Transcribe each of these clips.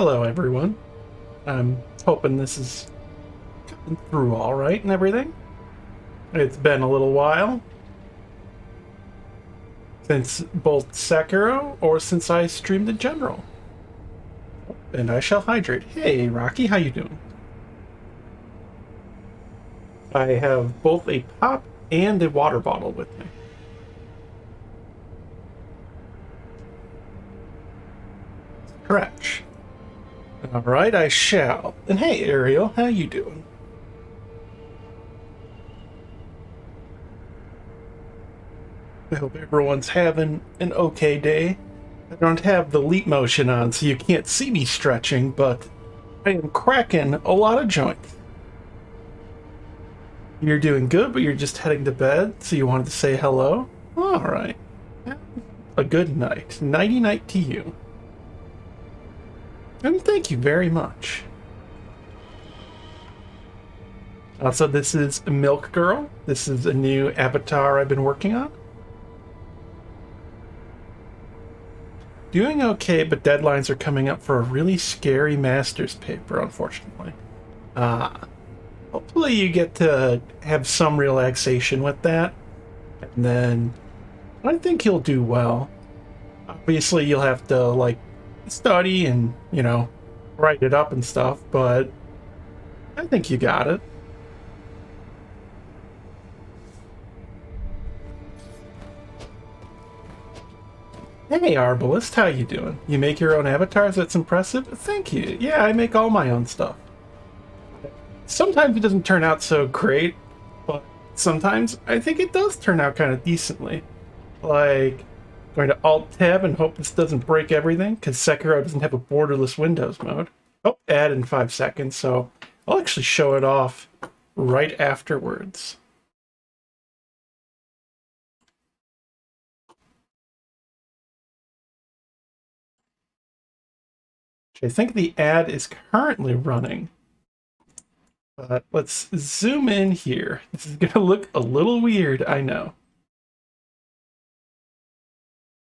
Hello, everyone. I'm hoping this is coming through all right and everything. It's been a little while since both Sekiro or since I streamed in general. And I shall hydrate. Hey, Rocky, how you doing? I have both a pop and a water bottle with me. Correct. All right, I shall. And hey, Ariel, how you doing? I hope everyone's having an okay day. I don't have the leap motion on, so you can't see me stretching, but I am cracking a lot of joints. You're doing good, but you're just heading to bed, so you wanted to say hello? Alright. A good night. Nighty night to you. And thank you very much. Also, this is Milk Girl. This is a new avatar I've been working on. Doing okay, but deadlines are coming up for a really scary master's paper, unfortunately. Hopefully you get to have some relaxation with that, and then I think you'll do well. Obviously, you'll have to, like, study and, write it up and stuff, but I think you got it. Hey, Arbalist, how you doing? You make your own avatars? That's impressive. Thank you. Yeah, I make all my own stuff. Sometimes it doesn't turn out so great, but sometimes I think it does turn out kind of decently. Like, going to Alt-Tab and hope this doesn't break everything, because Sekiro doesn't have a borderless Windows mode. Oh, add in 5 seconds, so I'll actually show it off right afterwards. I think the ad is currently running. But let's zoom in here. This is going to look a little weird, I know.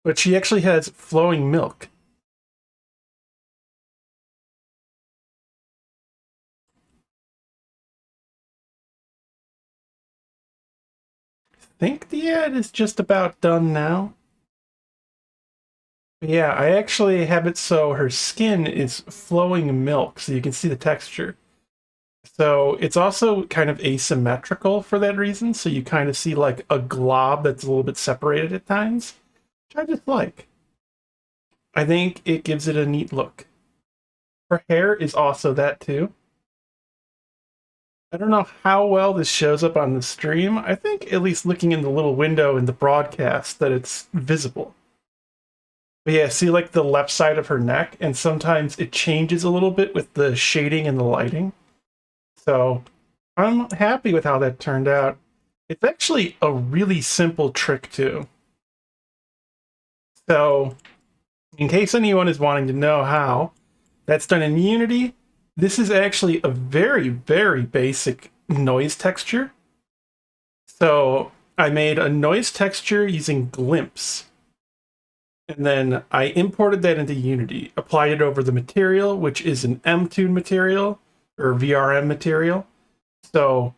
But she actually has flowing milk. I think the ad is just about done now. Yeah, I actually have it so her skin is flowing milk, so you can see the texture. So it's also kind of asymmetrical for that reason, so you kind of see like a glob that's a little bit separated at times, which I just like. I think it gives it a neat look. Her hair is also that too. I don't know how well this shows up on the stream. I think at least looking in the little window in the broadcast that it's visible. But yeah, see like the left side of her neck, and sometimes it changes a little bit with the shading and the lighting. So I'm happy with how that turned out. It's actually a really simple trick too. So in case anyone is wanting to know how, that's done in Unity. This is actually a very, very basic noise texture. So I made a noise texture using glimpse. And then I imported that into Unity, applied it over the material, which is an M-Tune material, or VRM material. So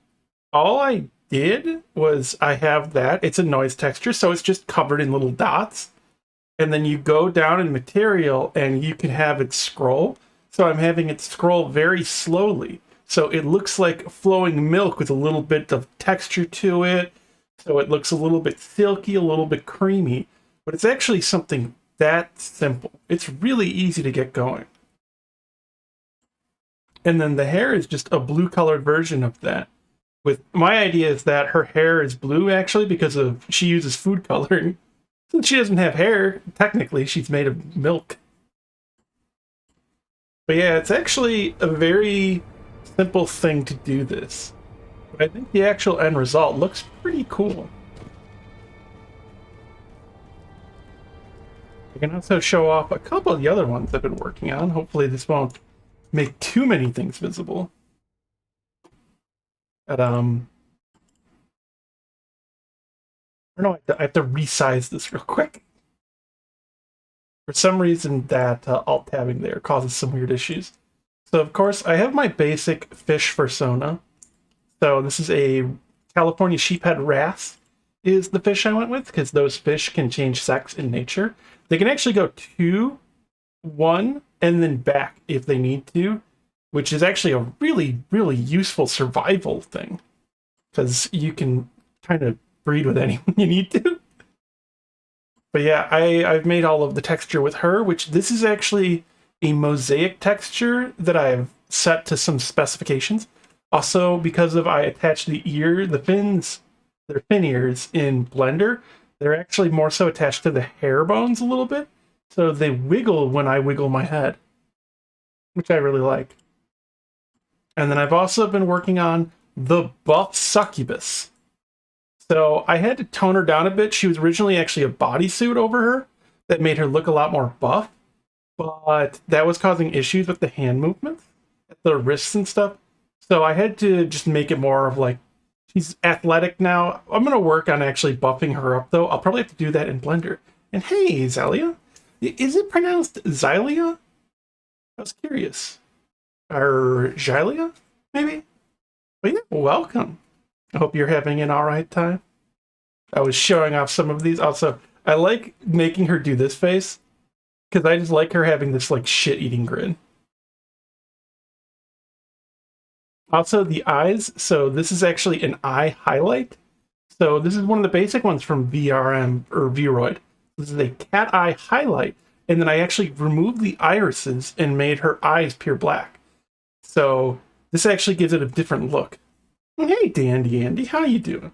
all I did was I have that. It's a noise texture, so it's just covered in little dots. And then you go down in material and you can have it scroll. So I'm having it scroll very slowly. So it looks like flowing milk with a little bit of texture to it. So it looks a little bit silky, a little bit creamy. But it's actually something that simple. It's really easy to get going. And then the hair is just a blue colored version of that. With my idea is that her hair is blue actually because of she uses food coloring. Since she doesn't have hair, technically she's made of milk. But yeah, it's actually a very simple thing to do this. But I think the actual end result looks pretty cool. I can also show off a couple of the other ones I've been working on. Hopefully this won't make too many things visible. But I don't know, I have to resize this real quick. For some reason, that alt tabbing there causes some weird issues. So of course, I have my basic fish fursona. So this is a California sheephead wrasse is the fish I went with, because those fish can change sex in nature. They can actually go 2, 1, and then back if they need to, which is actually a really, really useful survival thing, because you can kind of breed with anyone you need to. But yeah, I've made all of the texture with her, which this is actually a mosaic texture that I've set to some specifications. Also, because of I attached the fins, their fin ears in Blender, they're actually more so attached to the hair bones a little bit, so they wiggle when I wiggle my head, which I really like. And then I've also been working on the buff succubus. So I had to tone her down a bit. She was originally actually a bodysuit over her that made her look a lot more buff, but that was causing issues with the hand movements, the wrists and stuff. So I had to just make it more of like, she's athletic now. I'm going to work on actually buffing her up, though. I'll probably have to do that in Blender. And hey, Zelia. Is it pronounced Xylia? I was curious. Or Xylia, maybe? But yeah, welcome. I hope you're having an alright time. I was showing off some of these. Also, I like making her do this face, because I just like her having this like shit-eating grin. Also, the eyes. So this is actually an eye highlight. So this is one of the basic ones from VRM or Vroid. This is a cat eye highlight, and then I actually removed the irises and made her eyes pure black. So this actually gives it a different look. Hey, Dandy Andy, how you doing?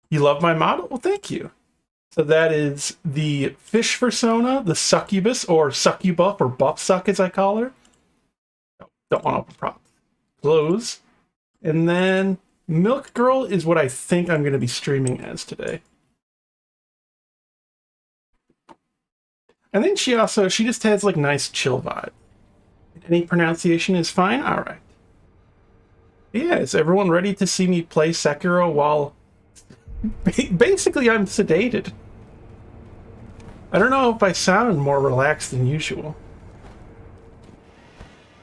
You love my model? Well, thank you. So that is the fish fursona, the succubus, or succubuff, or buff suck as I call her. Don't want to open props. Close. And then Milk Girl is what I think I'm going to be streaming as today. And then she just has like nice chill vibe. Any pronunciation is fine? Alright. Yeah, is everyone ready to see me play Sekiro while... Basically, I'm sedated. I don't know if I sound more relaxed than usual.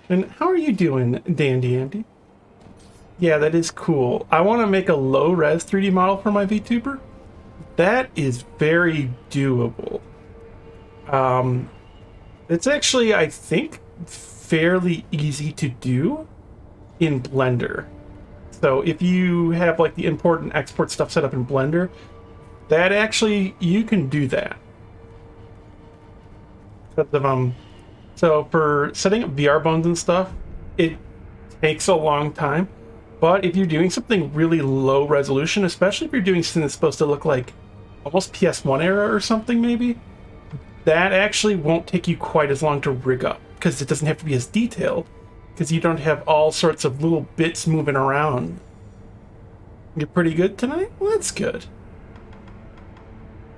And how are you doing, Dandy Andy? Yeah, that is cool. I want to make a low-res 3D model for my VTuber. That is very doable. It's actually, I think, fairly easy to do in Blender. So if you have like the import and export stuff set up in Blender, that actually, you can do that. So for setting up VR bones and stuff, it takes a long time. But if you're doing something really low resolution, especially if you're doing something that's supposed to look like almost PS1 era or something maybe, that actually won't take you quite as long to rig up, because it doesn't have to be as detailed, because you don't have all sorts of little bits moving around. You're pretty good tonight? Well, that's good.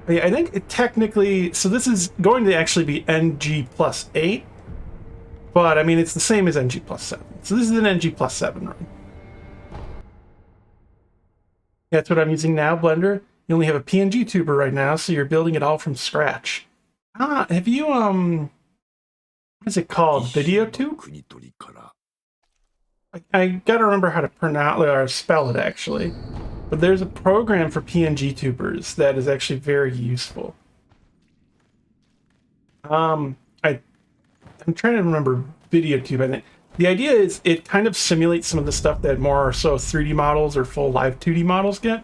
Yeah, I think it technically, so this is going to actually be NG+8, but I mean, it's the same as NG+7. So this is an NG+7 run. That's what I'm using now, Blender. You only have a PNG tuber right now, so you're building it all from scratch. Ah, have you, what is it called? VideoTube? I gotta remember how to pronounce or spell it, actually. But there's a program for PNG tubers that is actually very useful. I'm trying to remember VideoTube, I think. The idea is it kind of simulates some of the stuff that more or so 3D models or full live 2D models get.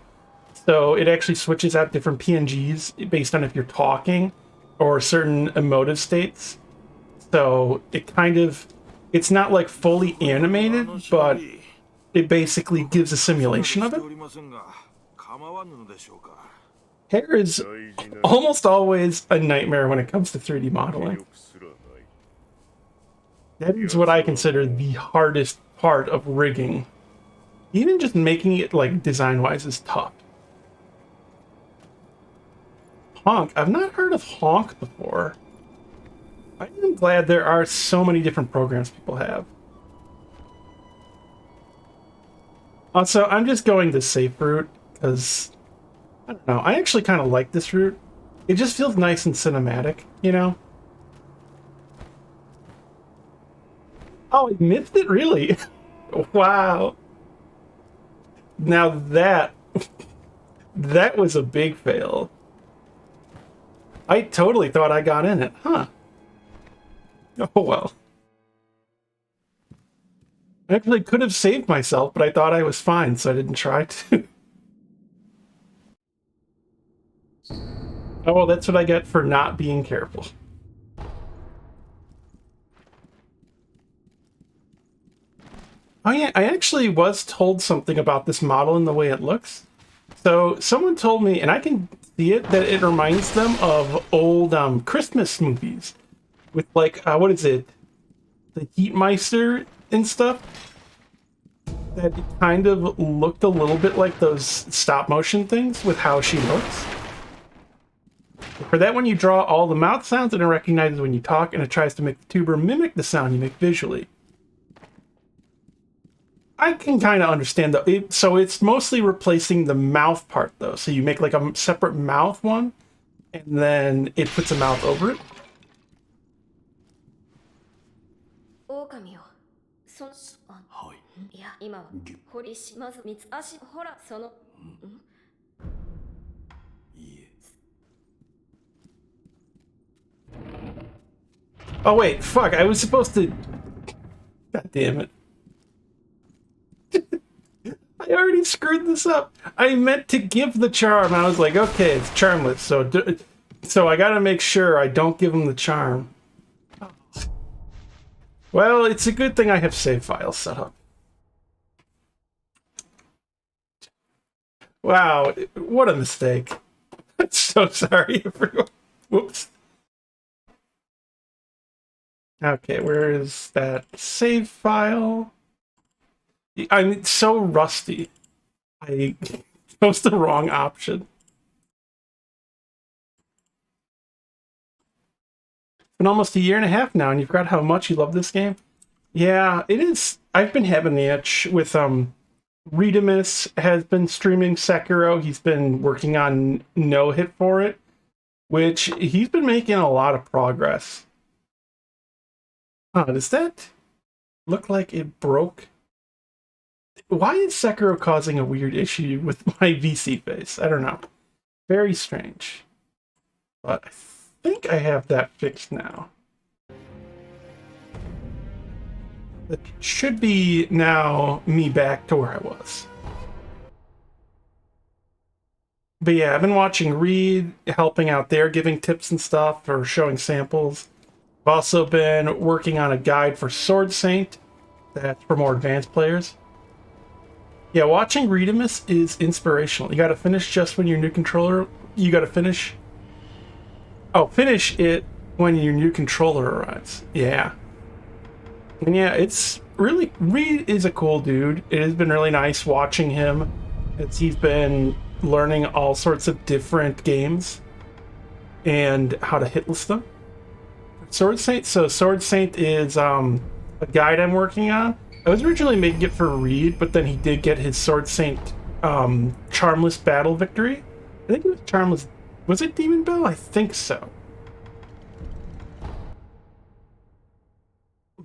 So it actually switches out different PNGs based on if you're talking or certain emotive states. So it kind of, it's not like fully animated, but it basically gives a simulation of it. Hair is almost always a nightmare when it comes to 3D modeling. That is what I consider the hardest part of rigging. Even just making it, like, design-wise is tough. Honk. I've not heard of Honk before. I am glad there are so many different programs people have. Also, I'm just going the safe route, because, I don't know, I actually kind of like this route. It just feels nice and cinematic, you know? Oh, I missed it, really? Wow. Now that was a big fail. I totally thought I got in it, huh? Oh well. I actually could have saved myself, but I thought I was fine, so I didn't try to. Oh, well, that's what I get for not being careful. Oh yeah, I actually was told something about this model and the way it looks. So someone told me, and I can see it, that it reminds them of old Christmas movies with like, what is it? The Heatmeister and stuff. That it kind of looked a little bit like those stop motion things with how she looks. For that one, you draw all the mouth sounds and it recognizes when you talk, and it tries to make the tuber mimic the sound you make visually. I can kind of understand though. So it's mostly replacing the mouth part though. So you make like a separate mouth one, and then it puts a mouth over it. Oh wait, fuck! I was supposed to. God damn it! I already screwed this up. I meant to give the charm. I was like, okay, it's charmless, so I gotta make sure I don't give him the charm. Well, it's a good thing I have save files set up. Wow, what a mistake. I'm so sorry, everyone. Whoops. Okay, where is that save file? I'm so rusty. I chose the wrong option. It's been almost a year and a half now, and you forgot how much you love this game? Yeah, it is. I've been having the itch with, Redemus has been streaming Sekiro. He's been working on No Hit for it, which he's been making a lot of progress. Huh, does that look like it broke? Why is Sekiro causing a weird issue with my VC face? I don't know. Very strange. But I think I have that fixed now. That should be now me back to where I was. But yeah, I've been watching Reed, helping out there, giving tips and stuff, or showing samples. I've also been working on a guide for Sword Saint. That's for more advanced players. Yeah, watching Redemus is inspirational. You gotta finish just when your new controller... You gotta finish... Oh, finish it when your new controller arrives. Yeah. And yeah, it's really... Reed is a cool dude. It has been really nice watching him as he's been learning all sorts of different games and how to hit list them. Sword Saint. So Sword Saint is a guide I'm working on. I was originally making it for Reed, but then he did get his Sword Saint Charmless Battle victory. I think it was Charmless. Was it Demon Bell? I think so.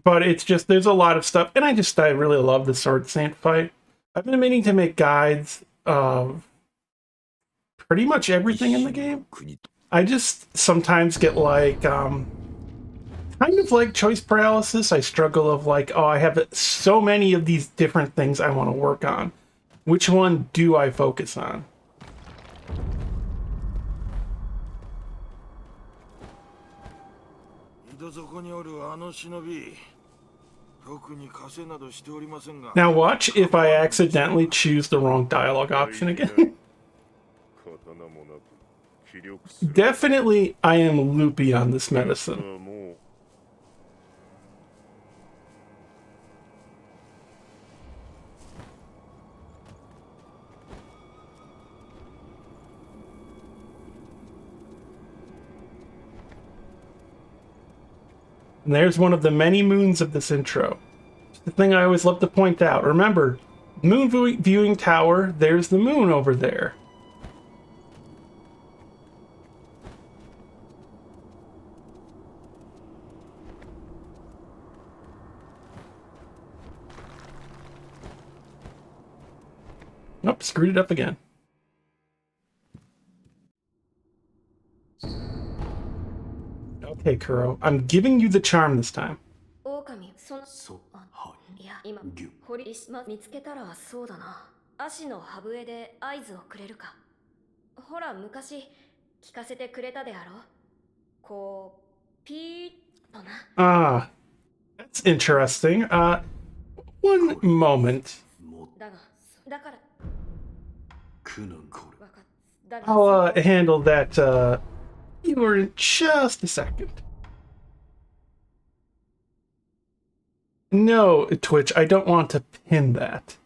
But it's just, there's a lot of stuff, and I really love the Sword Saint fight. I've been meaning to make guides of pretty much everything in the game. I just sometimes get like kind of like choice paralysis. I struggle of like, oh, I have so many of these different things I want to work on. Which one do I focus on? Now watch if I accidentally choose the wrong dialogue option again. Definitely, I am loopy on this medicine. And there's one of the many moons of this intro. The thing I always love to point out. Remember, moon viewing tower, there's the moon over there. Nope, screwed it up again. Okay, Kuro, I'm giving you the charm this time. 狼そはいや今堀島見つけたらそうだな足の歯笛で合図をくれるかほら昔聞かせてくれたであろこうピーッとな Ah, that's interesting. One moment. だがだから苦難これわかっだが I'll handle that humor in just a second. No, Twitch, I don't want to pin that.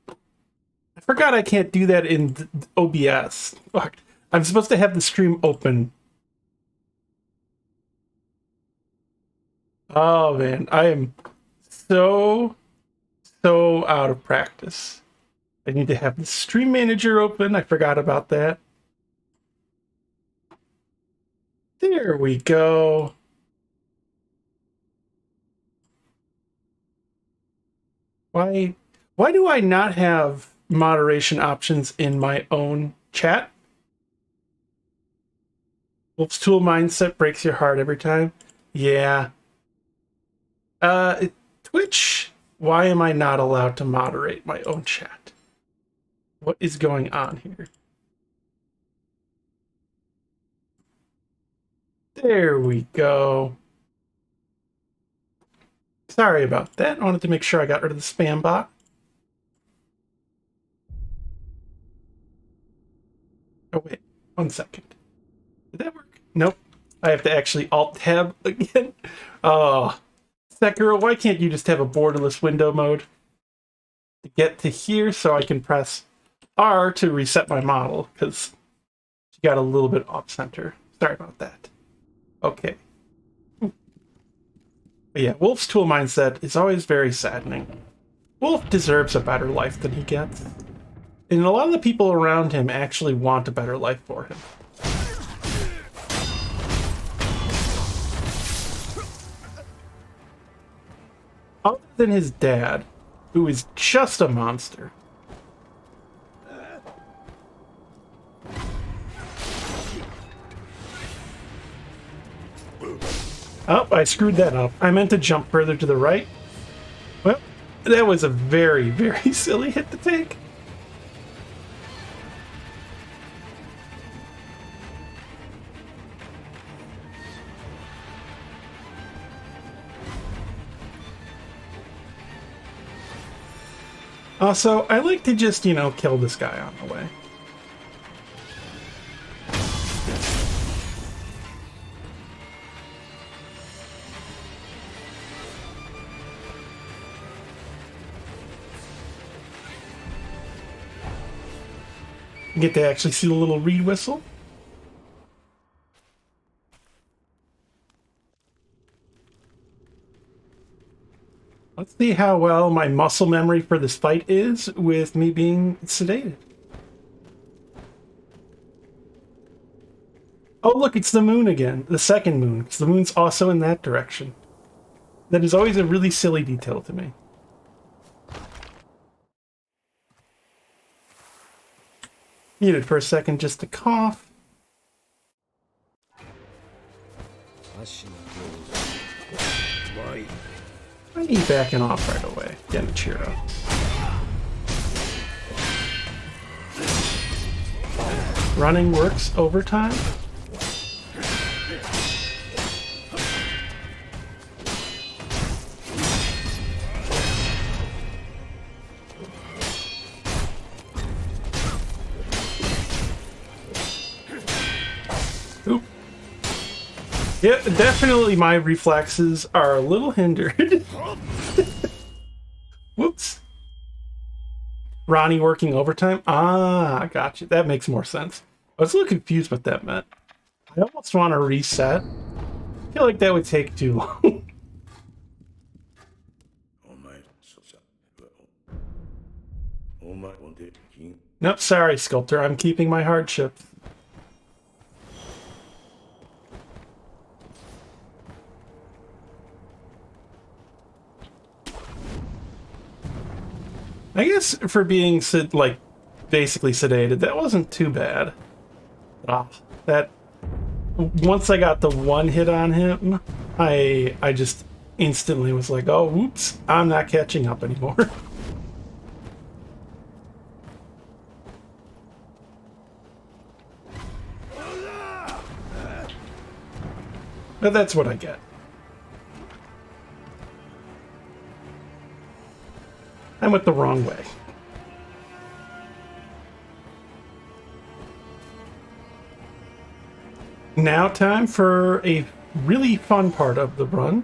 I forgot I can't do that in OBS. Fuck. I'm supposed to have the stream open. Oh man, I am so out of practice. I need to have the stream manager open. I forgot about that. There we go. Why do I not have moderation options in my own chat? Wolf's Tool mindset breaks your heart every time. Yeah. Twitch, why am I not allowed to moderate my own chat? What is going on here? There we go. Sorry about that. I wanted to make sure I got rid of the spam bot. Oh, wait. 1 second. Did that work? Nope. I have to actually Alt-Tab again. Oh. Sekiro, why can't you just have a borderless window mode? To get to here so I can press R to reset my model, because she got a little bit off-center. Sorry about that. Okay. But yeah, Wolf's Tool mindset is always very saddening. Wolf deserves a better life than he gets. And a lot of the people around him actually want a better life for him. Other than his dad, who is just a monster. Oh, I screwed that up. I meant to jump further to the right. Well, that was a very, very silly hit to take. Also, I like to just, kill this guy on the way. You get to actually see the little reed whistle. Let's see how well my muscle memory for this fight is with me being sedated. Oh, look, it's the moon again. The second moon, because the moon's also in that direction. That is always a really silly detail to me. Muted for a second just to cough. I need backing off right away. Getting a Shura. Running works overtime. Oop. Yeah, definitely my reflexes are a little hindered. Whoops. Ronnie working overtime? Ah, I got you. That makes more sense. I was a little confused what that meant. I almost want to reset. I feel like that would take too long. Nope, sorry, Sculptor. I'm keeping my hardship. I guess for being like basically sedated, that wasn't too bad. Ah, that once I got the one hit on him, I just instantly was like, oh, whoops, I'm not catching up anymore. But that's what I get. I went the wrong way. Now time for a really fun part of the run.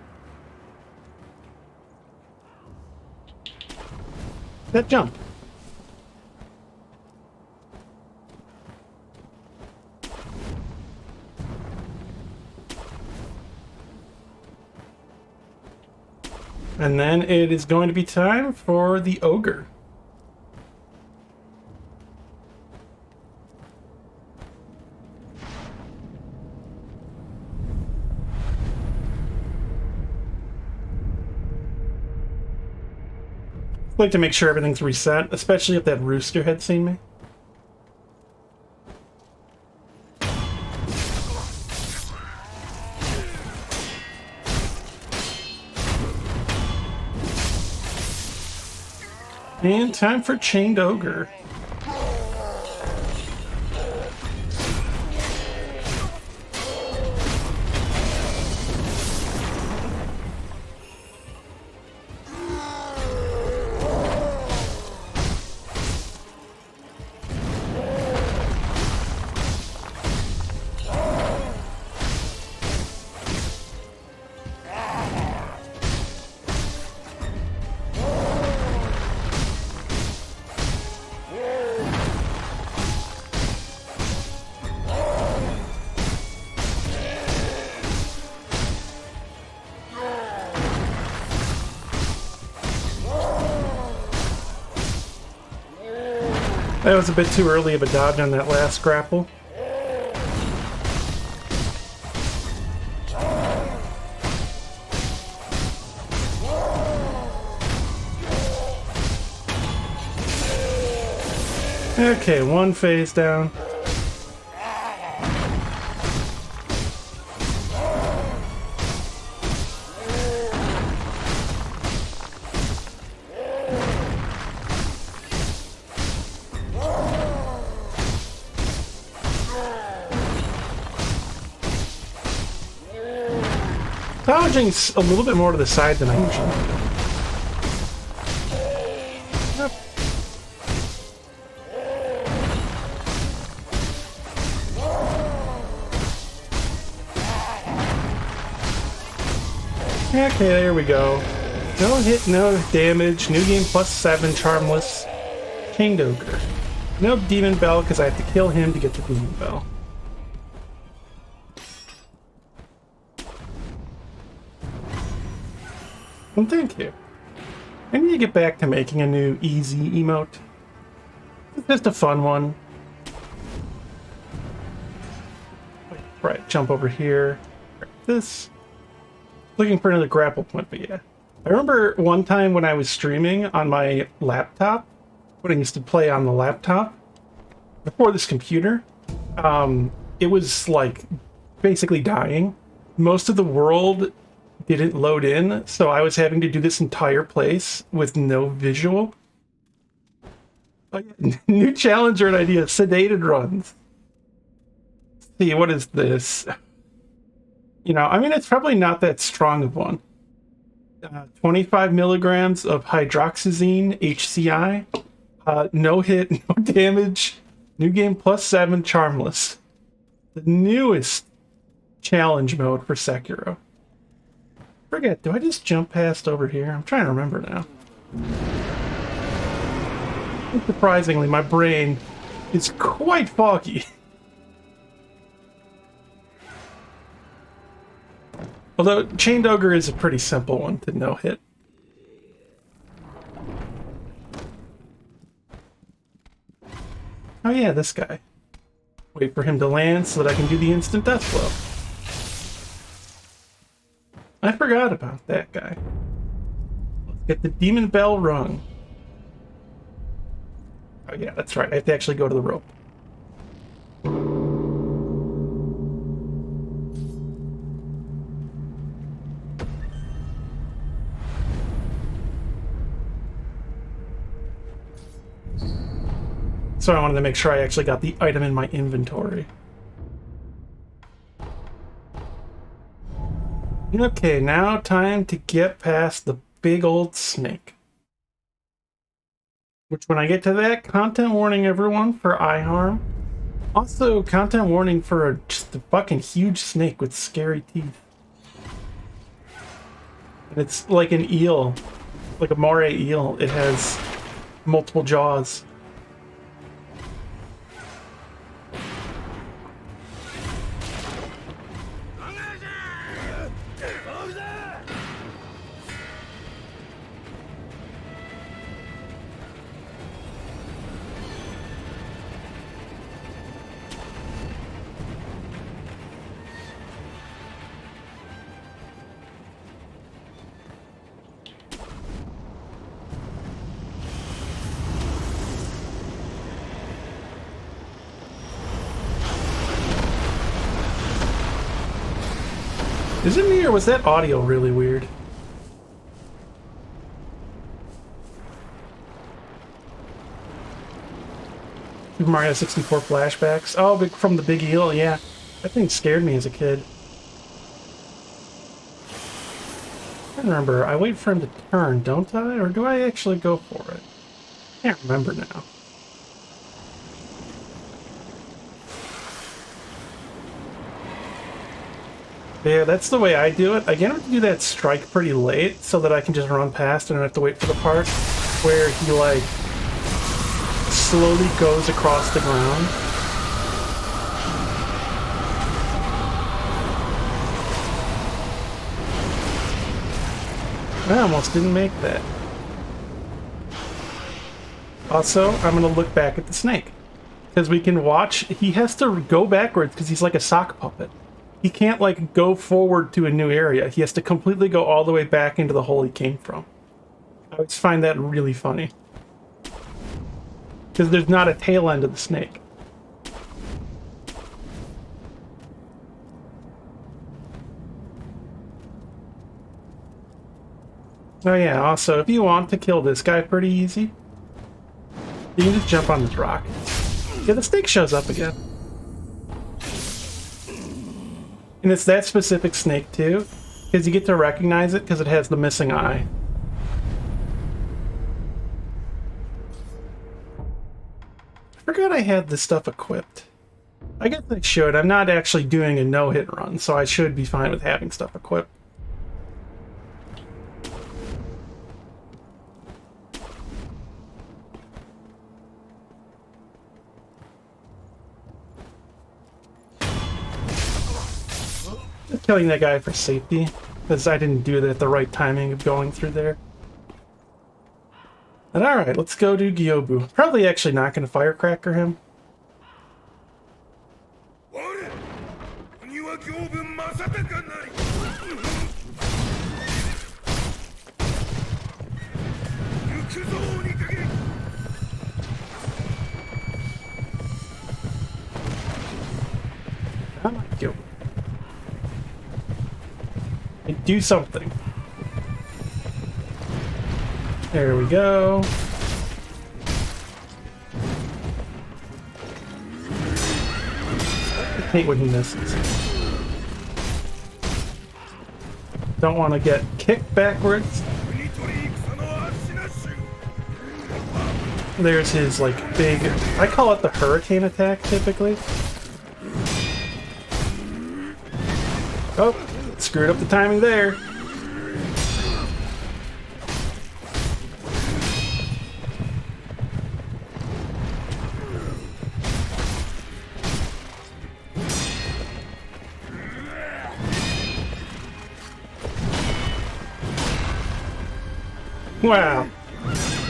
That jump. And then it is going to be time for the ogre. I like to make sure everything's reset, especially if that rooster had seen me. And time for Chained Ogre. That was a bit too early of a dodge on that last grapple. Okay, one phase down. Dodging's a little bit more to the side than I usually do. Okay, there we go. No hit, no damage. New game +7, charmless. Chained Ogre. No Demon Bell, because I have to kill him to get the Demon Bell. Well, thank you. I need to get back to making a new easy emote. It's just a fun one. Right, jump over here. Grab this. Looking for another grapple point, but yeah. I remember one time when I was streaming on my laptop, when I used to play on the laptop, before this computer, it was like basically dying. Most of the world didn't load in, so I was having to do this entire place with no visual. Oh, yeah. New challenge or an idea, sedated runs. Let's see, what is this? You know, I mean, it's probably not that strong of one. 25 milligrams of hydroxyzine, HCI. No hit, no damage. New game +7, charmless. The newest challenge mode for Sekiro. Forget, do I just jump past over here? I'm trying to remember now. Surprisingly, my brain is quite foggy. Although, Chained Ogre is a pretty simple one to no-hit. Oh yeah, this guy. Wait for him to land so that I can do the instant death blow. I forgot about that guy. Let's get the Demon Bell rung. Oh yeah, that's right. I have to actually go to the rope. So I wanted to make sure I actually got the item in my inventory. Okay, now time to get past the big old snake. Which, when I get to that, content warning everyone for eye harm. Also, content warning for just a fucking huge snake with scary teeth. And it's like an eel, like a moray eel. It has multiple jaws. Is it me, or was that audio really weird? Super Mario 64 flashbacks. Oh, from the big eel, yeah. That thing scared me as a kid. I remember, I wait for him to turn, don't I? Or do I actually go for it? I can't remember now. Yeah, that's the way I do it. I get him to do that strike pretty late so that I can just run past and I don't have to wait for the part where he, like, slowly goes across the ground. I almost didn't make that. Also, I'm going to look back at the snake. Because we can watch, he has to go backwards because he's like a sock puppet. He can't, like, go forward to a new area. He has to completely go all the way back into the hole he came from. I always find that really funny. Because there's not a tail end of the snake. Oh yeah, also, if you want to kill this guy pretty easy, you can just jump on this rock. Yeah, the snake shows up again. And it's that specific snake too, because you get to recognize it because it has the missing eye. I forgot I had this stuff equipped. I guess I should. I'm not actually doing a no-hit run, so I should be fine with having stuff equipped. Killing that guy for safety, because I didn't do that at the right timing of going through there. But alright, let's go to Gyobu. Probably actually not going to firecracker him. I like Gyobu. Do something. There we go. I hate when he misses. Don't want to get kicked backwards. There's his, like, big... I call it the hurricane attack, typically. Oh! Screwed up the timing there. Wow.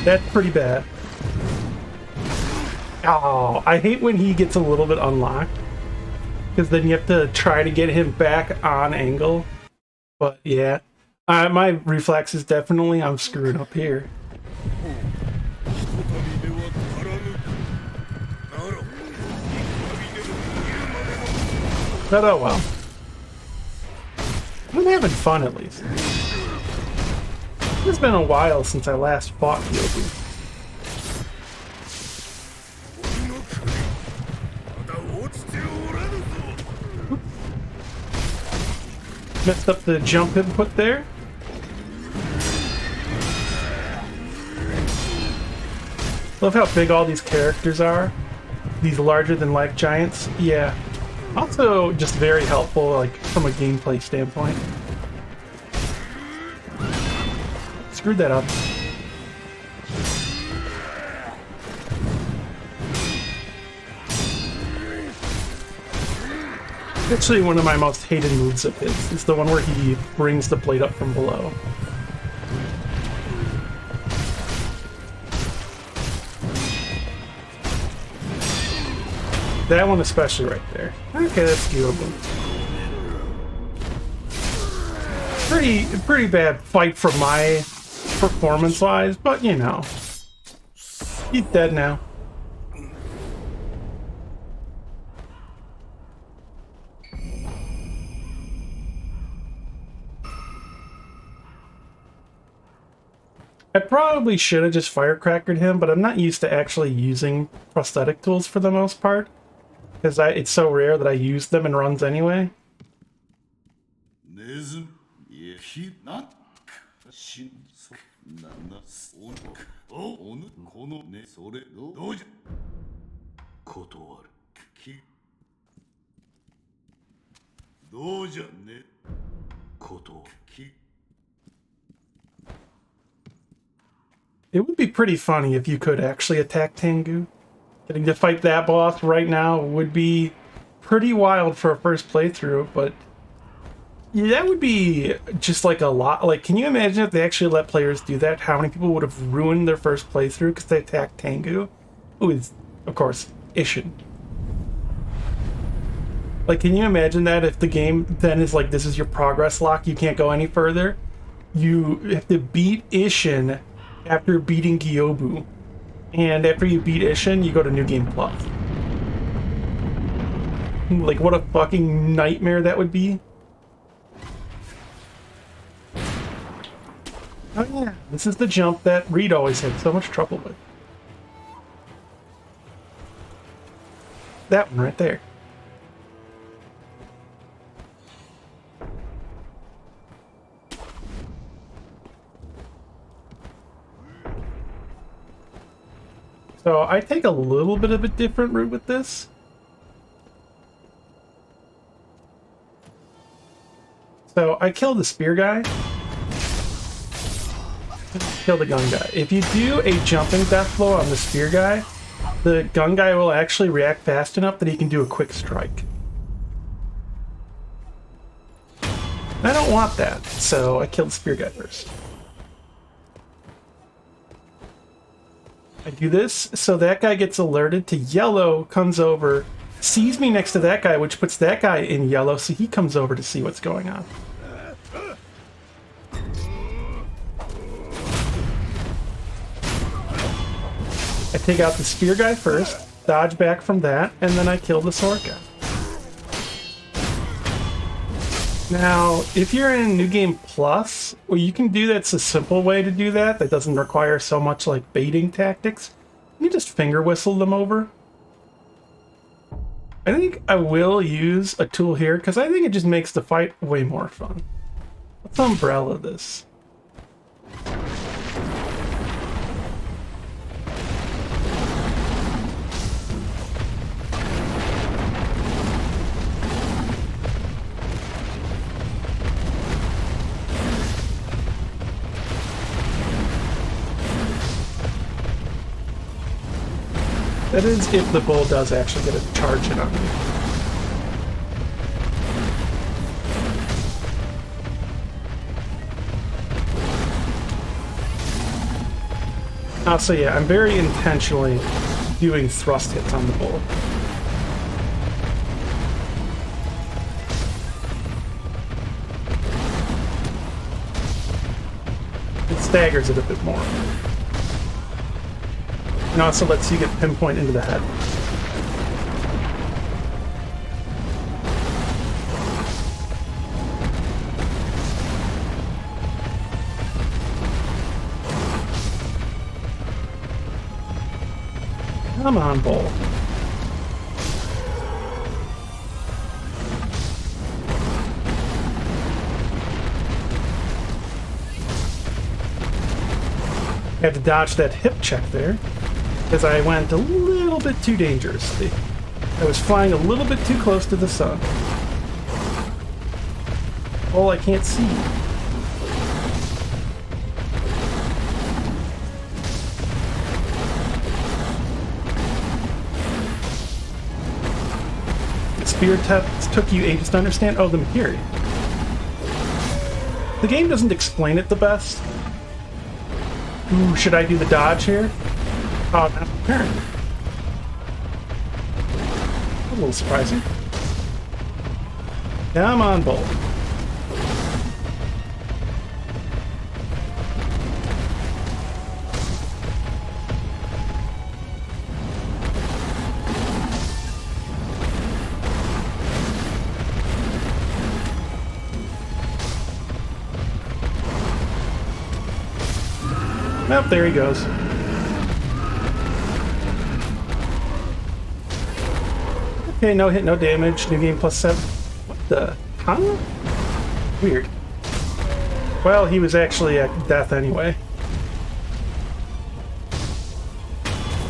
That's pretty bad. Oh, I hate when he gets a little bit unlocked. Because then you have to try to get him back on angle. But yeah, my reflex is definitely I'm screwed up here. But oh well. I'm having fun at least. It's been a while since I last fought Yobu. Messed up the jump input there. Love how big all these characters are. These larger-than-life giants. Yeah. Also, just very helpful, like, from a gameplay standpoint. Screwed that up. Actually, one of my most hated moves of his is the one where he brings the blade up from below. That one especially right there. Okay, that's doable. Pretty bad fight for my performance-wise, but you know. He's dead now. I probably should have just firecrackered him, but I'm not used to actually using prosthetic tools for the most part. Because it's so rare that I use them in runs anyway. It would be pretty funny if you could actually attack Tengu. Getting to fight that boss right now would be pretty wild for a first playthrough, but yeah, that would be just like a lot. Like, can you imagine if they actually let players do that? How many people would have ruined their first playthrough because they attacked Tengu? Who is, of course, Ishin. Like, can you imagine that if the game then is like, this is your progress lock, you can't go any further? You have to beat Ishin after beating Gyobu. And after you beat Ishin, you go to New Game Plus. Like, what a fucking nightmare that would be. Oh yeah, this is the jump that Reed always had so much trouble with. That one right there. So I take a little bit of a different route with this. So I kill the spear guy. Kill the gun guy. If you do a jumping death blow on the spear guy, the gun guy will actually react fast enough that he can do a quick strike. I don't want that, so I kill the spear guy first. I do this, so that guy gets alerted to yellow, comes over, sees me next to that guy, which puts that guy in yellow, so he comes over to see what's going on. I take out the spear guy first, dodge back from that, and then I kill the sword guy. Now, if you're in New Game Plus, well, you can do that's a simple way to do that. That doesn't require so much like baiting tactics. You just finger whistle them over. I think I will use a tool here because I think it just makes the fight way more fun. Let's umbrella this. That is if the bull does actually get a charge in on me. So yeah, I'm very intentionally doing thrust hits on the bull. It staggers it a bit more. And also lets you get pinpoint into the head. Come on, Bull. Had to dodge that hip check there, because I went a little bit too dangerously. I was flying a little bit too close to the sun. Oh, I can't see. The spear test took you ages to understand? Oh, the Makiri. The game doesn't explain it the best. Ooh, should I do the dodge here? Oh, not apparent. A little surprising. Come on, Bull. Nope, there he goes. Okay, no hit, no damage. New game +7. What the? Huh? Weird. Well, he was actually at death anyway.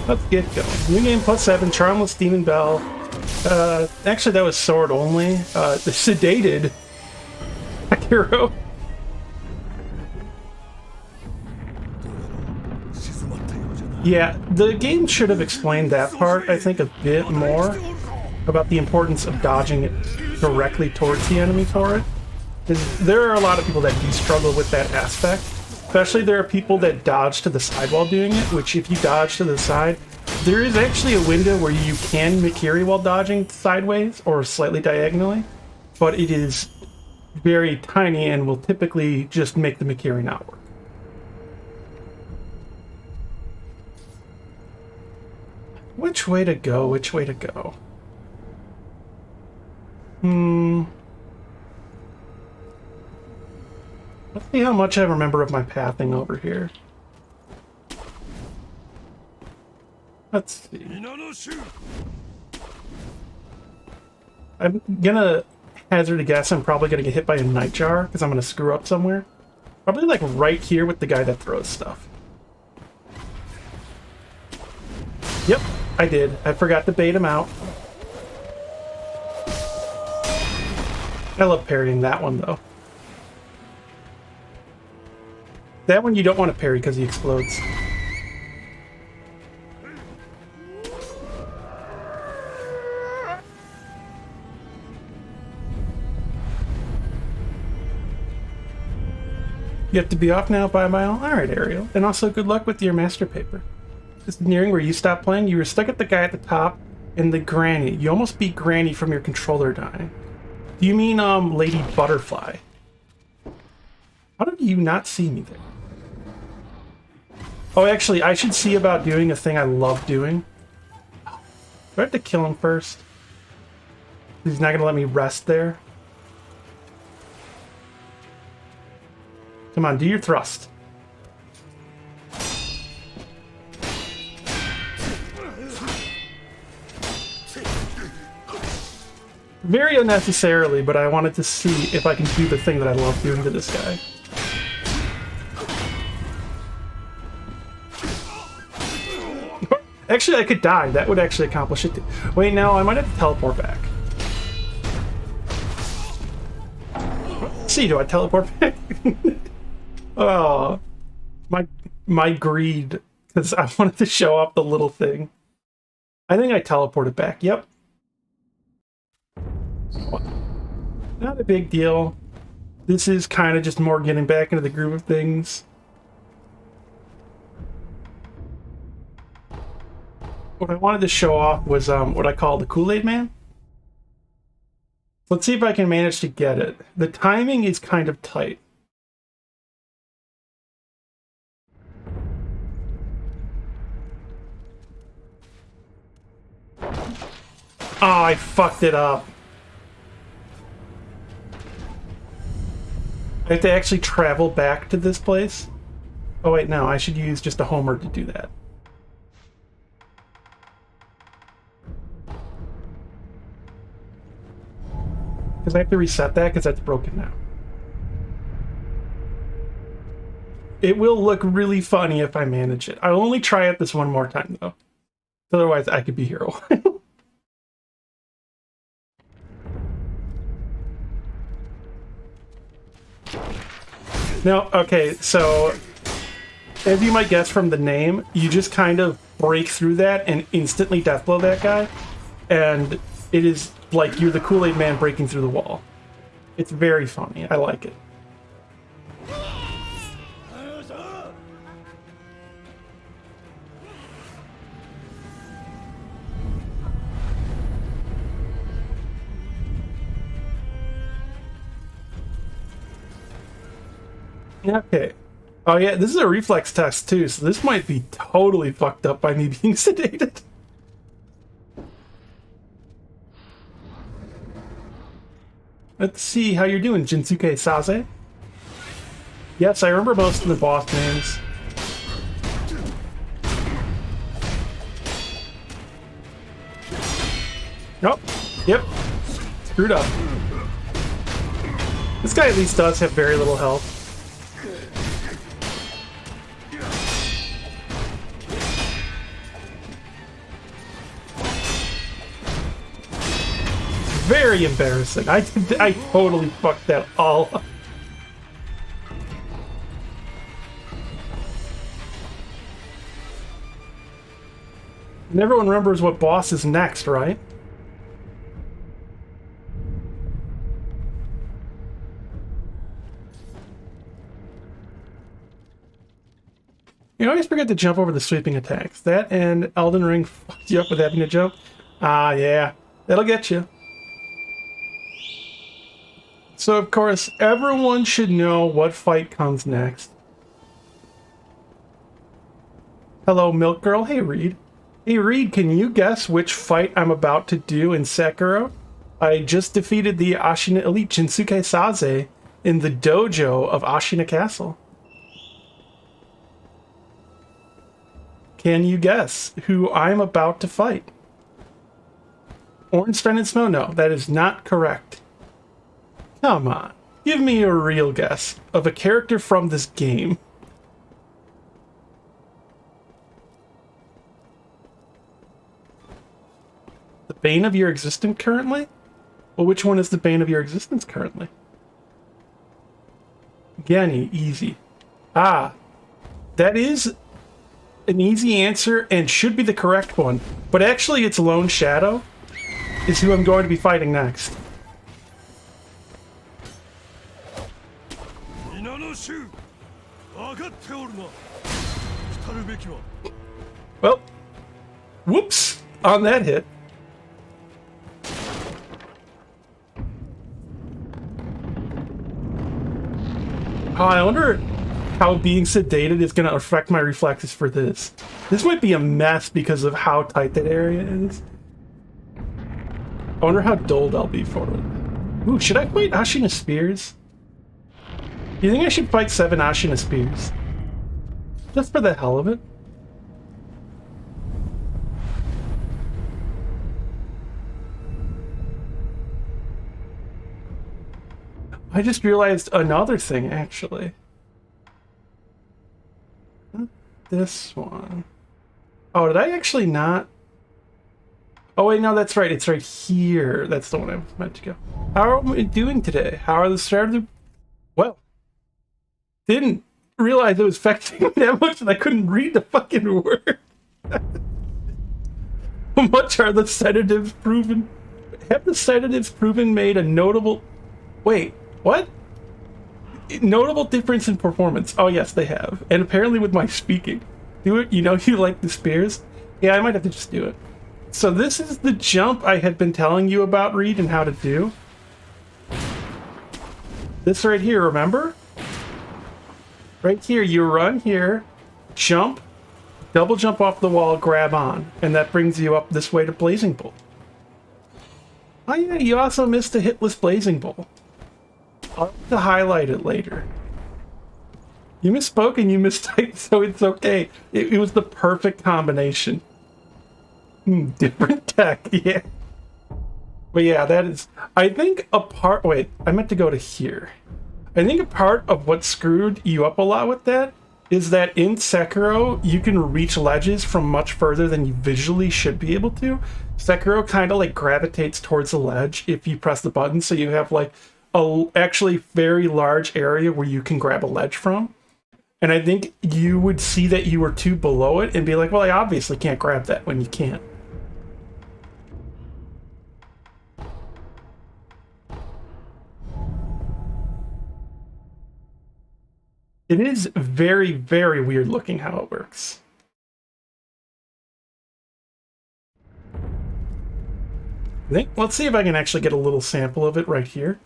Let's get going. New game +7, Charmless Demon Bell. Actually, that was sword only. The Sedated Sekiro. Yeah, the game should have explained that part, I think, a bit more about the importance of dodging it directly towards the enemy for it. There are a lot of people that do struggle with that aspect. Especially there are people that dodge to the side while doing it, which if you dodge to the side, there is actually a window where you can Makiri while dodging sideways or slightly diagonally, but it is very tiny and will typically just make the Makiri not work. Which way to go? Which way to go? Let's see how much I remember of my pathing over here. Let's see. I'm gonna hazard a guess I'm probably gonna get hit by a nightjar because I'm gonna screw up somewhere. Probably like right here with the guy that throws stuff. Yep, I did. I forgot to bait him out. I love parrying that one though. That one you don't want to parry because he explodes. You have to be off now, bye-bye. Alright, Ariel. And also good luck with your master paper. Just nearing where you stopped playing, you were stuck at the guy at the top and the granny. You almost beat Granny from your controller dying. Do you mean, Lady Butterfly? How did you not see me there? Oh, actually, I should see about doing a thing I love doing. Do I have to kill him first? He's not gonna let me rest there. Come on, do your thrust. Very unnecessarily, but I wanted to see if I can do the thing that I love doing to this guy. Actually, I could die. That would actually accomplish it too. Wait, no, I might have to teleport back. Let's see, do I teleport back? Oh, my greed, because I wanted to show off the little thing. I think I teleported back. Yep. Not a big deal. This is kind of just more getting back into the groove of things. What I wanted to show off was what I call the Kool-Aid Man. Let's see if I can manage to get it. The timing is kind of tight. Oh, I fucked it up. I have to actually travel back to this place. Oh wait, no, I should use just a homer to do that. Because I have to reset that because that's broken now. It will look really funny if I manage it. I'll only try it this one more time, though. Otherwise, I could be here a while. Now, okay, so as you might guess from the name, you just kind of break through that and instantly deathblow that guy. And it is like you're the Kool-Aid man breaking through the wall. It's very funny. I like it. Okay. Oh yeah, this is a reflex test too, so this might be totally fucked up by me being sedated. Let's see how you're doing, Jinsuke Saze. Yes, I remember most of the boss names. Nope. Yep. Screwed up. This guy at least does have very little health. Very embarrassing. I totally fucked that all up. And everyone remembers what boss is next, right? You always forget to jump over the sweeping attacks. That and Elden Ring fucked you up with having to jump. Ah, yeah. That'll get you. So, of course, everyone should know what fight comes next. Hello, Milk Girl. Hey, Reed. Hey, Reed, can you guess which fight I'm about to do in Sekiro? I just defeated the Ashina Elite Jinsuke Saze in the dojo of Ashina Castle. Can you guess who I'm about to fight? Orange Stranded Snow? No, that is not correct. Come on, give me a real guess of a character from this game. The bane of your existence currently? Well, which one is the bane of your existence currently? Genny, easy. Ah, that is an easy answer and should be the correct one. But actually, it's Lone Shadow is who I'm going to be fighting next. Well, whoops on that hit. Oh, I wonder how being sedated is going to affect my reflexes for this. This might be a mess because of how tight that area is. I wonder how dulled I'll be for it. Ooh, should I fight Ashina Spears? Do you think I should fight 7 Ashina Spears? Just for the hell of it? I just realized another thing, actually. Not this one. Oh, did I actually not? Oh, wait, no, that's right. It's right here. That's the one I meant to go. How are we doing today? How are the start of the... Well, didn't realize it was affecting me that much and I couldn't read the fucking word. How much are the sedatives proven? Have the sedatives proven made a notable... Wait, what? Notable difference in performance. Oh, yes, they have. And apparently with my speaking. Do it. You know you like the spears? Yeah, I might have to just do it. So this is the jump I had been telling you about, Reed, and how to do. This right here, remember? Right here, you run here, jump, double jump off the wall, grab on, and that brings you up this way to Blazing Bolt. Oh yeah, you also missed a hitless Blazing Bolt. I'll have to highlight it later. You misspoke and you mistyped, so it's okay. It was the perfect combination. Different tech, yeah. But yeah, that is, I think a part, wait, I meant to go to here. I think a part of what screwed you up a lot with that is that in Sekiro, you can reach ledges from much further than you visually should be able to. Sekiro kind of like gravitates towards the ledge if you press the button, so you have like a actually very large area where you can grab a ledge from. And I think you would see that you were too below it and be like, well, I obviously can't grab that when you can't. It is very, very weird looking how it works. Let's see if I can actually get a little sample of it right here.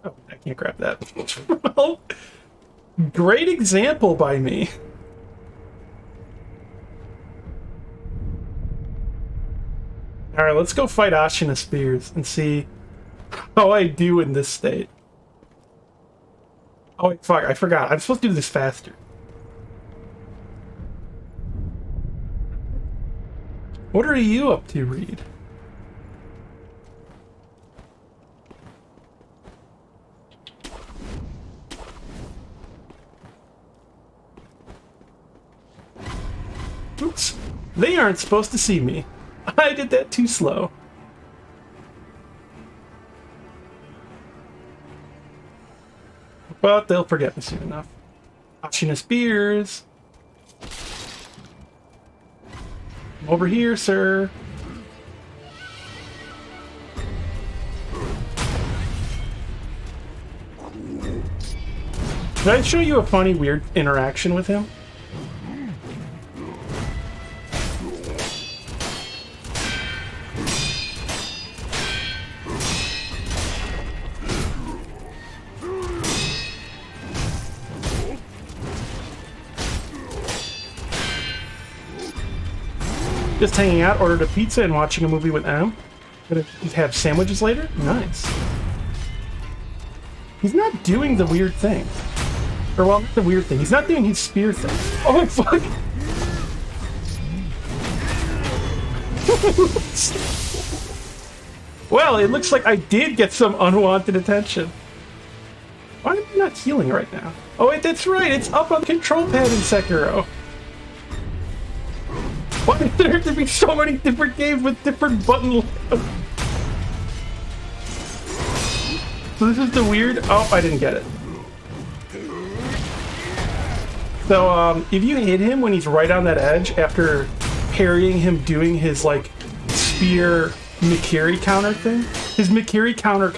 Oh, I can't grab that. Well, great example by me. All right, let's go fight Ashina Spears and see how I do in this state. Oh, wait, fuck, I forgot. I'm supposed to do this faster. What are you up to, Reed? Oops. They aren't supposed to see me. I did that too slow. But they'll forget me soon enough. Ashina Spears. I'm over here, sir. Did I show you a funny, weird interaction with him? Just hanging out, ordered a pizza and watching a movie with M. Gonna have sandwiches later? Nice. He's not doing the weird thing. Or, well, not the weird thing. He's not doing his spear thing. Oh, fuck! Well, it looks like I did get some unwanted attention. Why am I not healing right now? Oh, wait, that's right. It's up on the control pad in Sekiro. Why did there have to be so many different games with different button layouts? So this is the weird... Oh, I didn't get it. So, if you hit him when he's right on that edge after parrying him doing his, like, spear Mikiri counter thing, his Mikiri counter.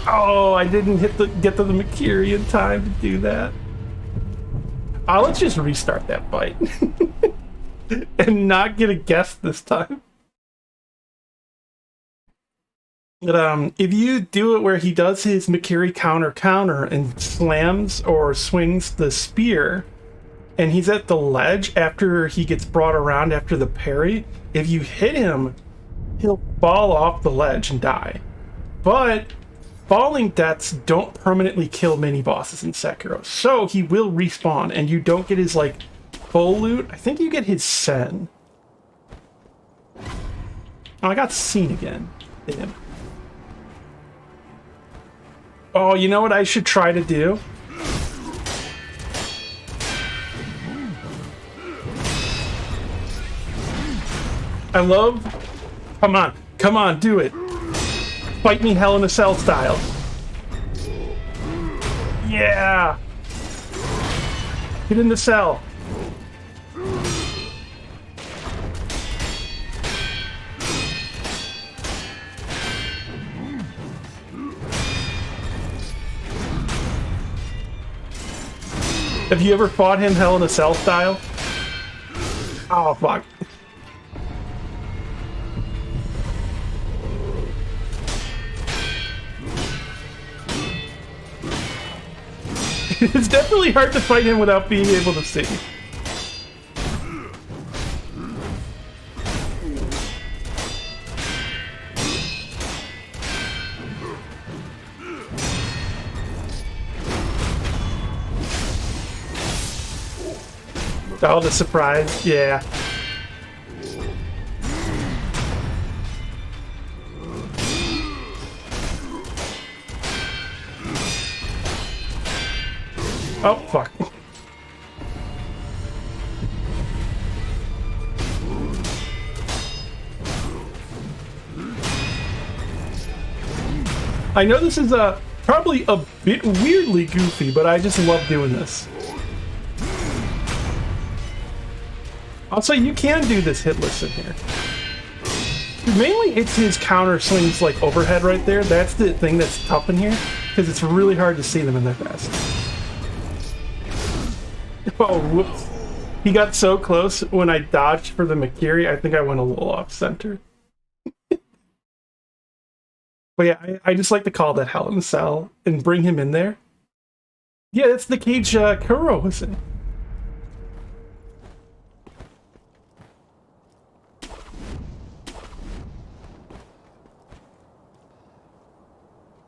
Oh, I didn't get to the Mikiri in time to do that. Let's just restart that fight. And not get a guess this time. But if you do it where he does his Mikiri counter and slams or swings the spear, and he's at the ledge after he gets brought around after the parry, if you hit him, he'll fall off the ledge and die. But falling deaths don't permanently kill mini bosses in Sekiro, so he will respawn, and you don't get his, like, full loot. I think you get his sen. Oh, I got seen again. Damn. Oh, you know what I should try to do? I love... Come on, do it. Fight me Hell in a Cell style. Yeah! Get in the cell. Have you ever fought him Hell in a Cell style? Oh, fuck. It's definitely hard to fight him without being able to see. Oh, the surprise. Yeah. Oh, fuck. I know this is probably a bit weirdly goofy, but I just love doing this. Also, you can do this hitless in here. Mainly it's his counter swings like overhead right there. That's the thing that's tough in here, because it's really hard to see them in that fast. Oh, whoops. He got so close when I dodged for the Makiri, I think I went a little off center. But yeah, I just like to call that Hell in a Cell and bring him in there. Yeah, that's the cage Kuro was in.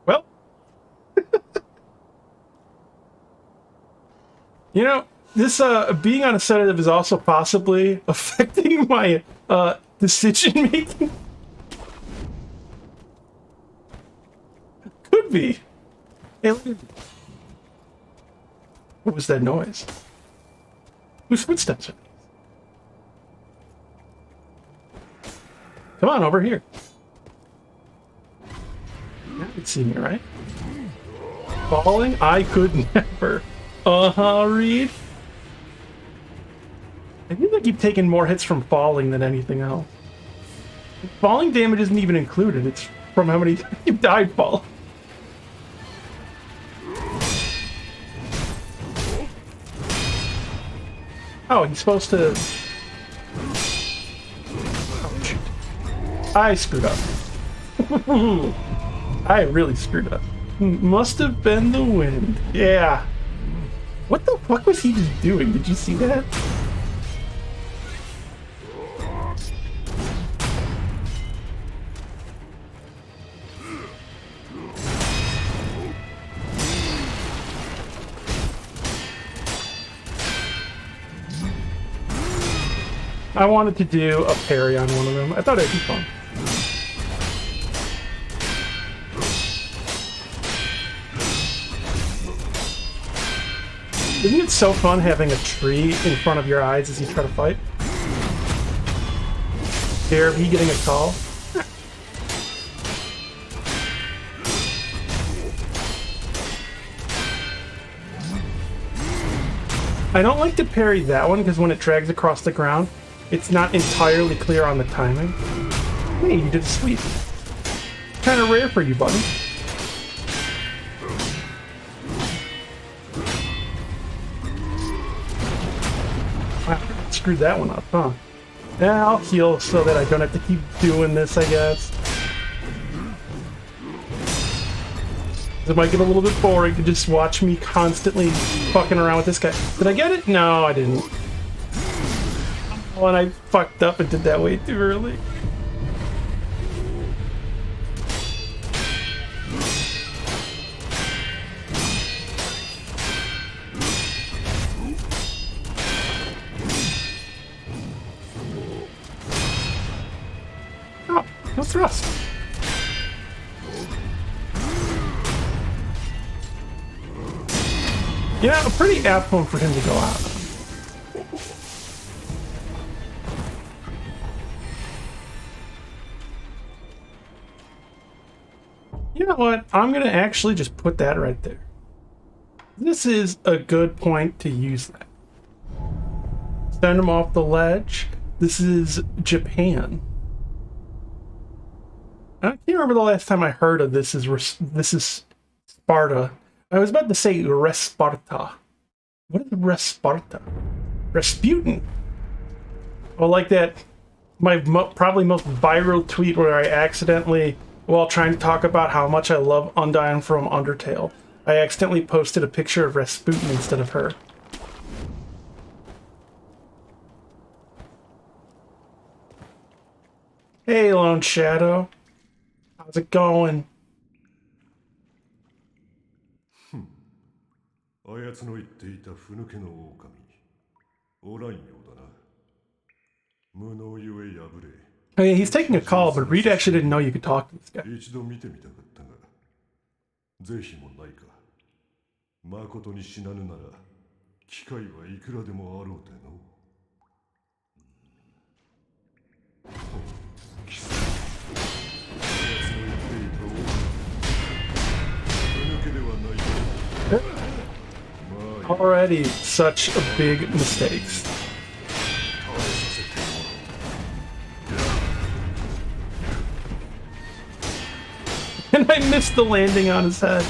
Well, you know, this being on a sedative is also possibly affecting my decision making. Could be. Hey, what was that noise? Whose footsteps are these? Come on, over here. You could see me, right? Falling? I could never. Reed. I feel like you've taken more hits from falling than anything else. Falling damage isn't even included. It's from how many you died falling. Oh, he's supposed to... Oh, shoot. I screwed up. I really screwed up. Must have been the wind. Yeah. What the fuck was he just doing? Did you see that? I wanted to do a parry on one of them. I thought it'd be fun. Isn't it so fun having a tree in front of your eyes as you try to fight? Scared of he getting a call? I don't like to parry that one because when it drags across the ground, it's not entirely clear on the timing. Hey, you did a sweep. Kind of rare for you, buddy. Wow, screwed that one up, huh? Yeah, I'll heal so that I don't have to keep doing this, I guess. It might get a little bit boring to just watch me constantly fucking around with this guy. Did I get it? No, I didn't. Oh, and I fucked up and did that way too early. Oh, no thrust. Yeah, a pretty apt one for him to go out. You know what? I'm going to actually just put that right there. This is a good point to use that. Send him off the ledge. This is Japan. I can't remember the last time I heard of this is Sparta. I was about to say Resparta. What is Resparta? Rasputin. Well, like that, my probably most viral tweet where I accidentally, while trying to talk about how much I love Undyne from Undertale, I accidentally posted a picture of Rasputin instead of her. Hey, Lone Shadow. How's it going? あやつの言っていたふぬけの狼 Oh yeah, he's taking a call, but Reed actually didn't know you could talk to this guy. 一度見てみたかったが、是非もないか。誠に死なぬなら、機会はいくらでもあろうての。貴様、奴の言っていた王は、手抜けではない。 Already such a big mistakes. And I missed the landing on his head.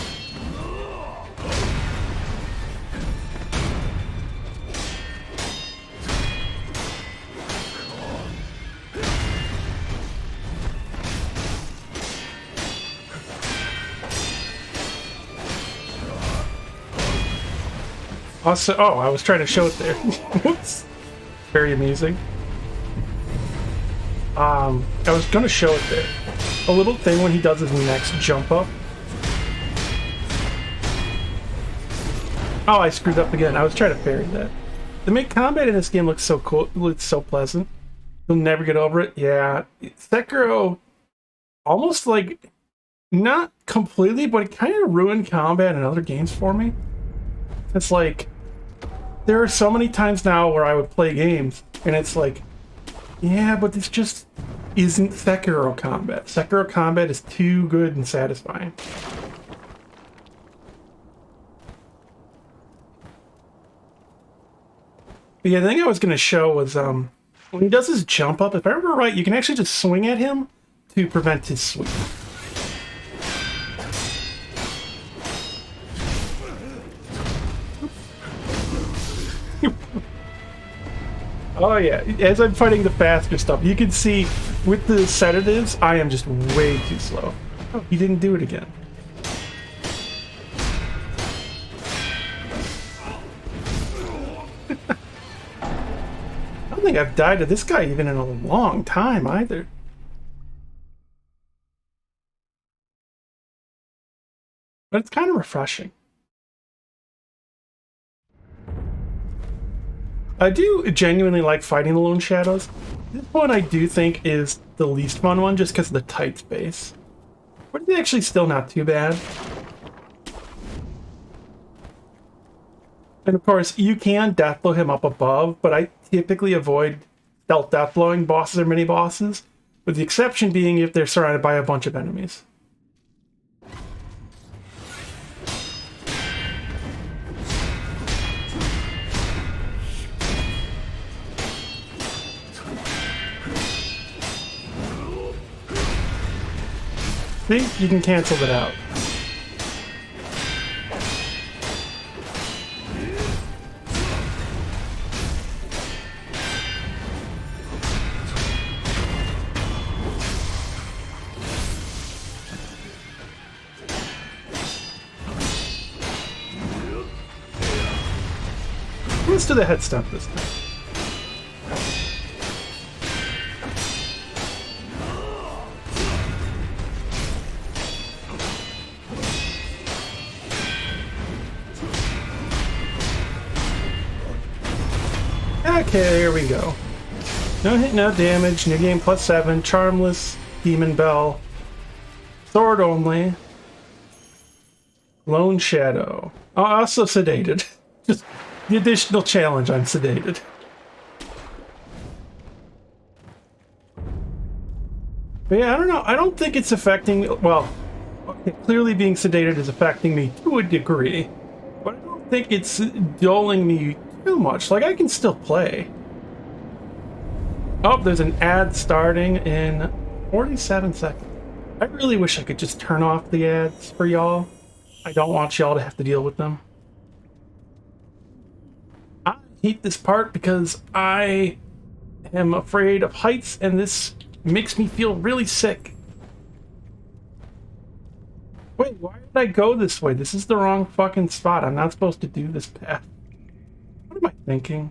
Also, oh, I was trying to show it there. Whoops. Very amusing. I was gonna show it there. A little thing when he does his next jump up. Oh, I screwed up again. I was trying to parry that. The mid combat in this game looks so cool. It looks so pleasant. You'll never get over it. Yeah. Sekiro, almost like, not completely, but it kind of ruined combat in other games for me. It's like, there are so many times now where I would play games, and it's like, yeah, but this just isn't Sekiro combat. Sekiro combat is too good and satisfying. But yeah, the thing I was going to show was when he does his jump up, if I remember right, you can actually just swing at him to prevent his sweep. Oh yeah, as I'm fighting the faster stuff, you can see with the sedatives, I am just way too slow. Oh, he didn't do it again. I don't think I've died to this guy even in a long time either. But it's kind of refreshing. I do genuinely like fighting the Lone Shadows. This one I do think is the least fun one just because of the tight space. But it's actually still not too bad. And of course, you can deathblow him up above, but I typically avoid stealth deathblowing bosses or mini-bosses, with the exception being if they're surrounded by a bunch of enemies. See? You can cancel it out. Let's do the head stump this time. Okay, here we go. No hit, no damage, new game +7, charmless, demon bell, sword only, lone shadow. Oh, also sedated. Just the additional challenge on sedated. But yeah, I don't know. I don't think it's affecting, well, okay, clearly being sedated is affecting me to a degree, but I don't think it's dulling me too much. Like, I can still play. Oh, there's an ad starting in 47 seconds. I really wish I could just turn off the ads for y'all. I don't want y'all to have to deal with them. I hate this part because I am afraid of heights, and this makes me feel really sick. Wait, why did I go this way? This is the wrong fucking spot. I'm not supposed to do this path. What am I thinking?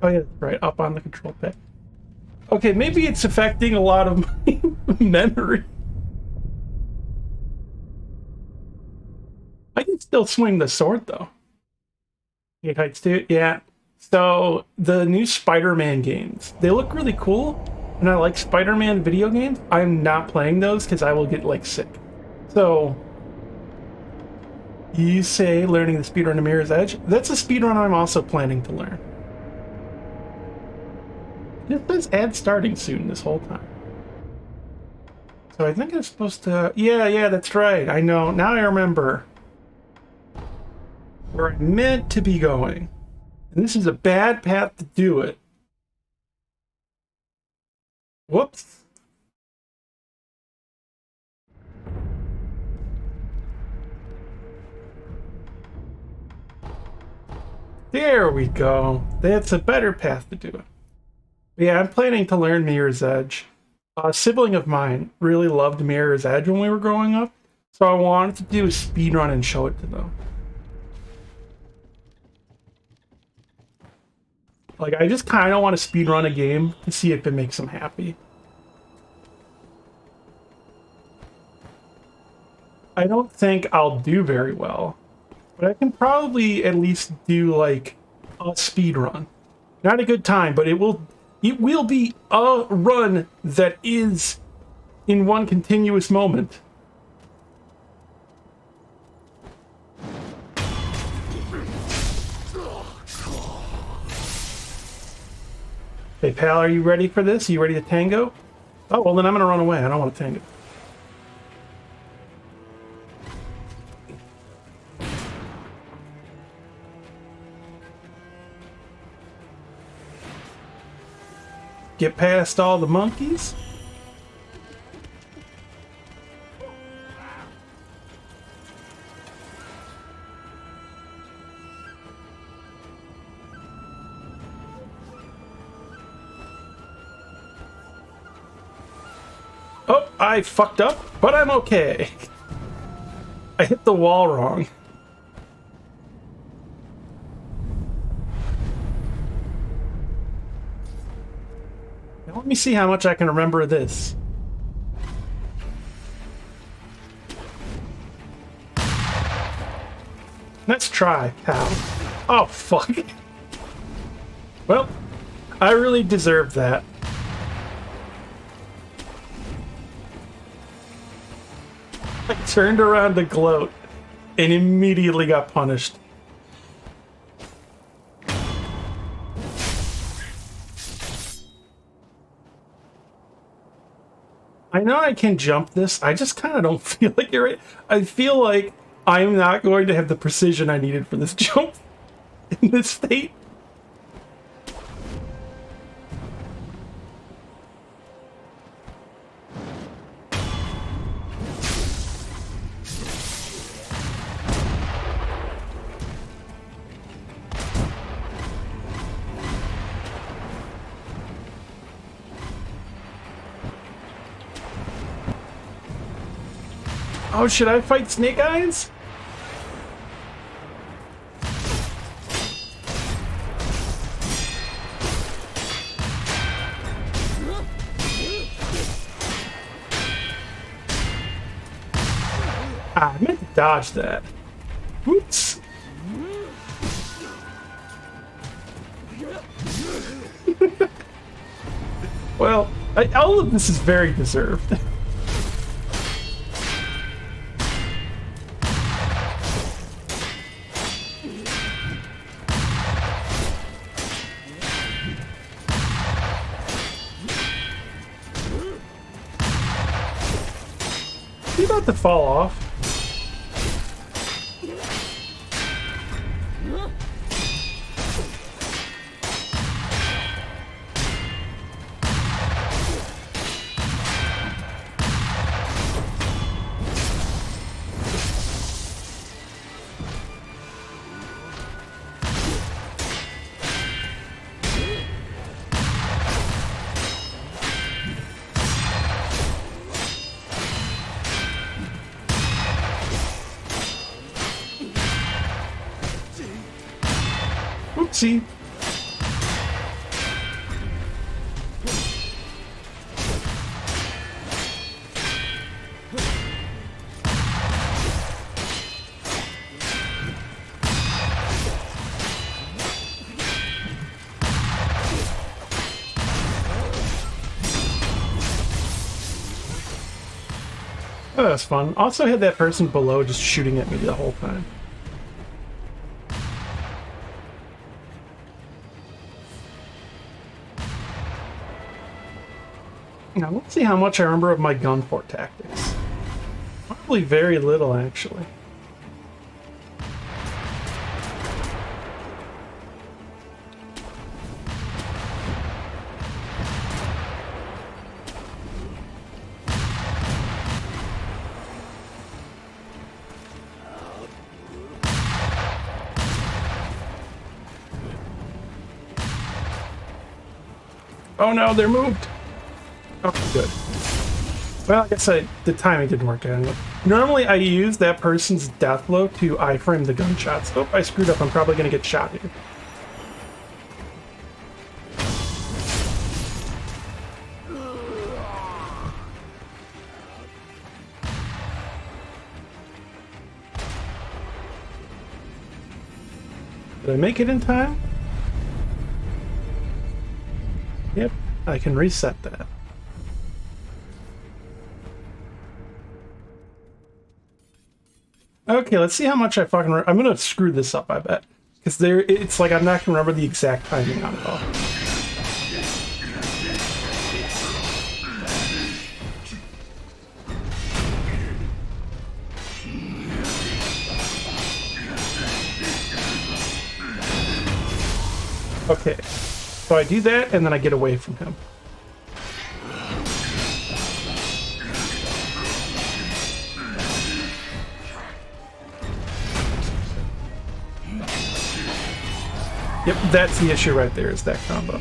Oh yeah, that's right, up on the control pad. Okay, maybe it's affecting a lot of my memory. I can still swing the sword though. Hate Heights 2? Yeah. So, the new Spider-Man games, they look really cool, and I like Spider-Man video games. I'm not playing those because I will get, like, sick. So, you say learning the speedrun of Mirror's Edge? That's a speedrun I'm also planning to learn. It says ad starting soon this whole time. So I think I'm supposed to... Yeah, that's right. I know. Now I remember where I meant to be going. And this is a bad path to do it. Whoops. There we go. That's a better path to do it. Yeah, I'm planning to learn Mirror's Edge. A sibling of mine really loved Mirror's Edge when we were growing up, so I wanted to do a speedrun and show it to them. Like, I just kind of want to speedrun a game to see if it makes them happy. I don't think I'll do very well, but I can probably at least do, like, a speedrun. Not a good time, but it will be a run that is in one continuous moment. Hey pal, are you ready for this? Are you ready to tango? Oh, well then I'm gonna run away. I don't want to tango. Get past all the monkeys. Oh, I fucked up, but I'm okay. I hit the wall wrong. Now let me see how much I can remember of this. Let's try, pal. Oh, fuck. Well, I really deserved that. I turned around to gloat and immediately got punished. I know I can jump this, I just kind of don't feel like it right. I feel like I'm not going to have the precision I needed for this jump in this state. Oh, should I fight Snake Eyes? Ah, I meant to dodge that. Oops. Well, all of this is very deserved. You about to fall off. Oopsie. Oh, that was fun. Also had that person below just shooting at me the whole time. Now, let's see how much I remember of my gun fort tactics. Probably very little, actually. Oh no, they're moved! Okay, good. Well, I guess the timing didn't work out anyway. Normally I use that person's death blow to iframe the gunshots. Oh, I screwed up. I'm probably going to get shot here. Did I make it in time? Yep, I can reset that. Okay, let's see how much I fucking... I'm gonna screw this up, I bet. Because it's like I'm not gonna remember the exact timing on it all. Okay, so I do that, and then I get away from him. Yep, that's the issue right there, is that combo.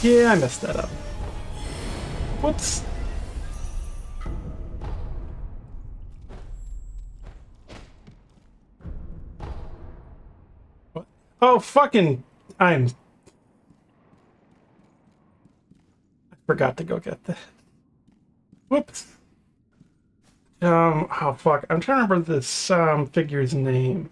Yeah, I messed that up. Whoops. What? Oh, fucking... I forgot to go get that. Whoops. Oh fuck, I'm trying to remember this figure's name.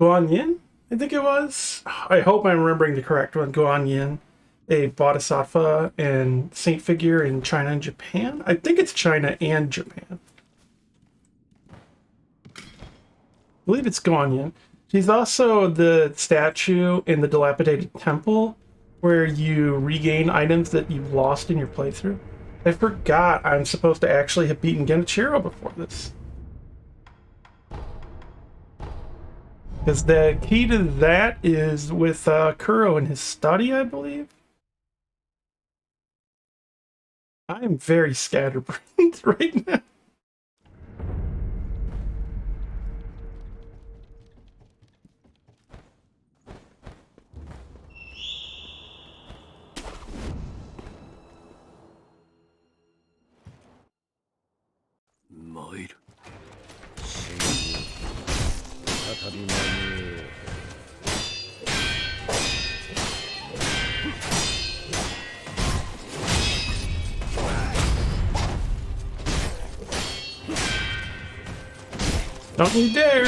Guan Yin, I think it was. I hope I'm remembering the correct one. Guan Yin, a bodhisattva and saint figure in China and Japan. I think it's China and Japan. I believe it's Guan Yin. She's also the statue in the dilapidated temple where you regain items that you've lost in your playthrough. I forgot I'm supposed to actually have beaten Genichiro before this. Because the key to that is with Kuro in his study, I believe. I am very scatterbrained right now. Don't you dare!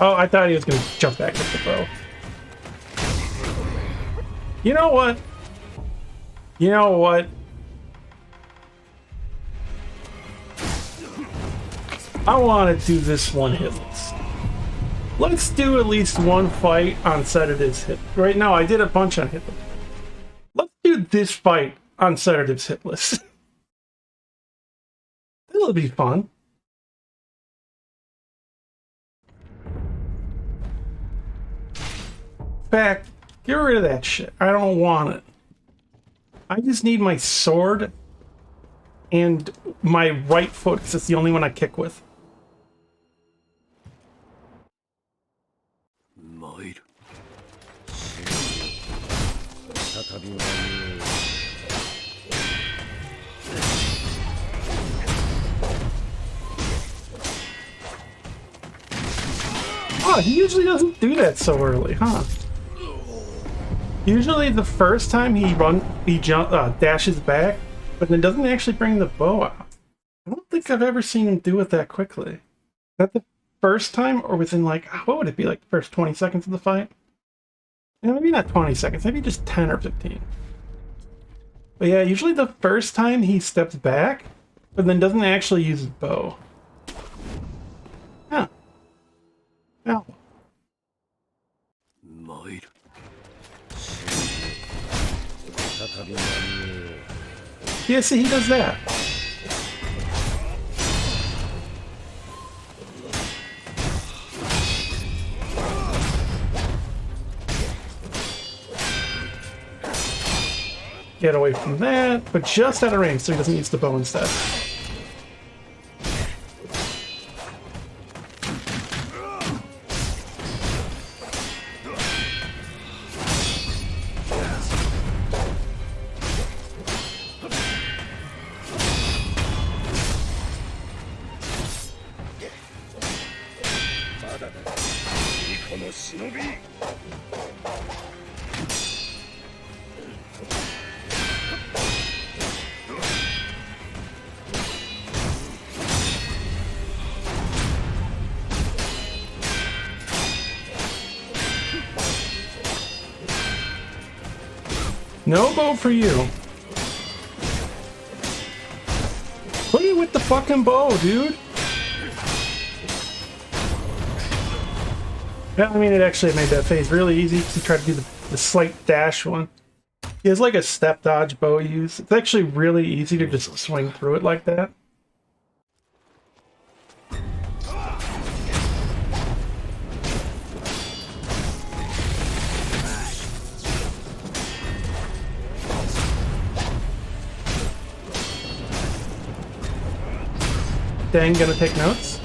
Oh, I thought he was gonna jump back with the bow. You know what? You know what? I want to do this one hitless. Let's do at least one fight on Sedative's hit. Right now, I did a bunch on hitless. Let's do this fight on Sedative's hitless. It'll be fun. In fact, get rid of that shit. I don't want it. I just need my sword and my right foot, because it's the only one I kick with. Oh, he usually doesn't do that so early, huh? Usually the first time he dashes back, but then doesn't actually bring the bow out. I don't think I've ever seen him do it that quickly. Is that the first time, or within like, what would it be, like the first 20 seconds of the fight? Yeah, maybe not 20 seconds, maybe just 10 or 15. But yeah, usually the first time he steps back, but then doesn't actually use his bow. Yeah. Yeah. Yeah, see, he does that. Get away from that, but just out of range, so he doesn't use the bow instead. No bow for you. What are you with the fucking bow, dude? Yeah, I mean, it actually made that phase really easy because he tried to do the slight dash one. He has like a step dodge bow use. It's actually really easy to just swing through it like that. Dang, gonna take notes?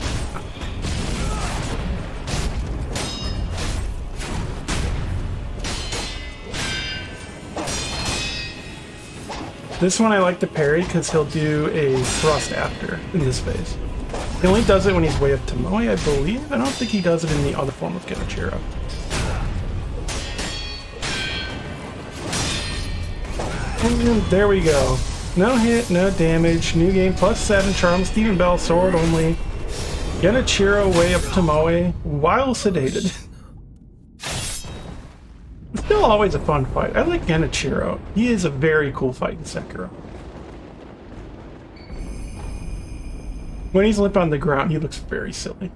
This one I like to parry because he'll do a thrust after in this phase. He only does it when he's way up to Moe, I believe. I don't think he does it in the other form of Genichiro. And there we go. No hit, no damage. New game, +7 charm. Stephen Bell, sword only. Genichiro way up to Moe while sedated. It's still always a fun fight. I like Genichiro. He is a very cool fight in Sekiro. When he's limp on the ground, he looks very silly.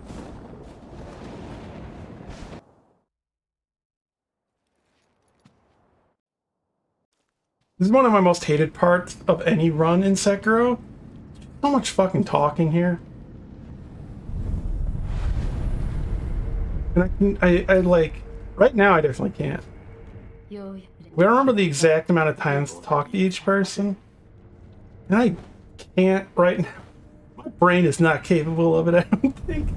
This is one of my most hated parts of any run in Sekiro. So much fucking talking here. And I like, right now I definitely can't. We don't remember the exact amount of times to talk to each person. And I can't right now. My brain is not capable of it, I don't think.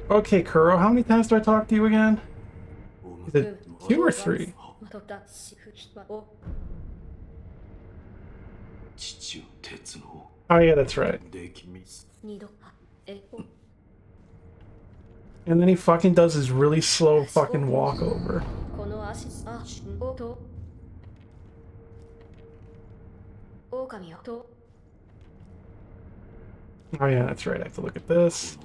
Okay, Kuro, how many times do I talk to you again? Is it 2 or 3? Oh yeah, that's right. And then he fucking does his really slow fucking walkover. Oh yeah, that's right, I have to look at this.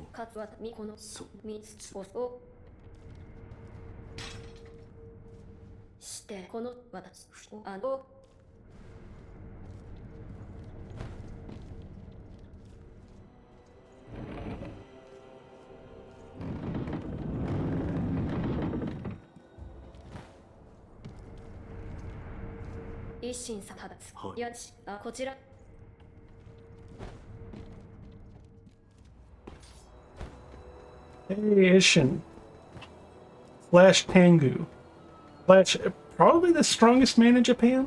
Hey, Ishin. Flash Tengu. Flash, probably the strongest man in Japan?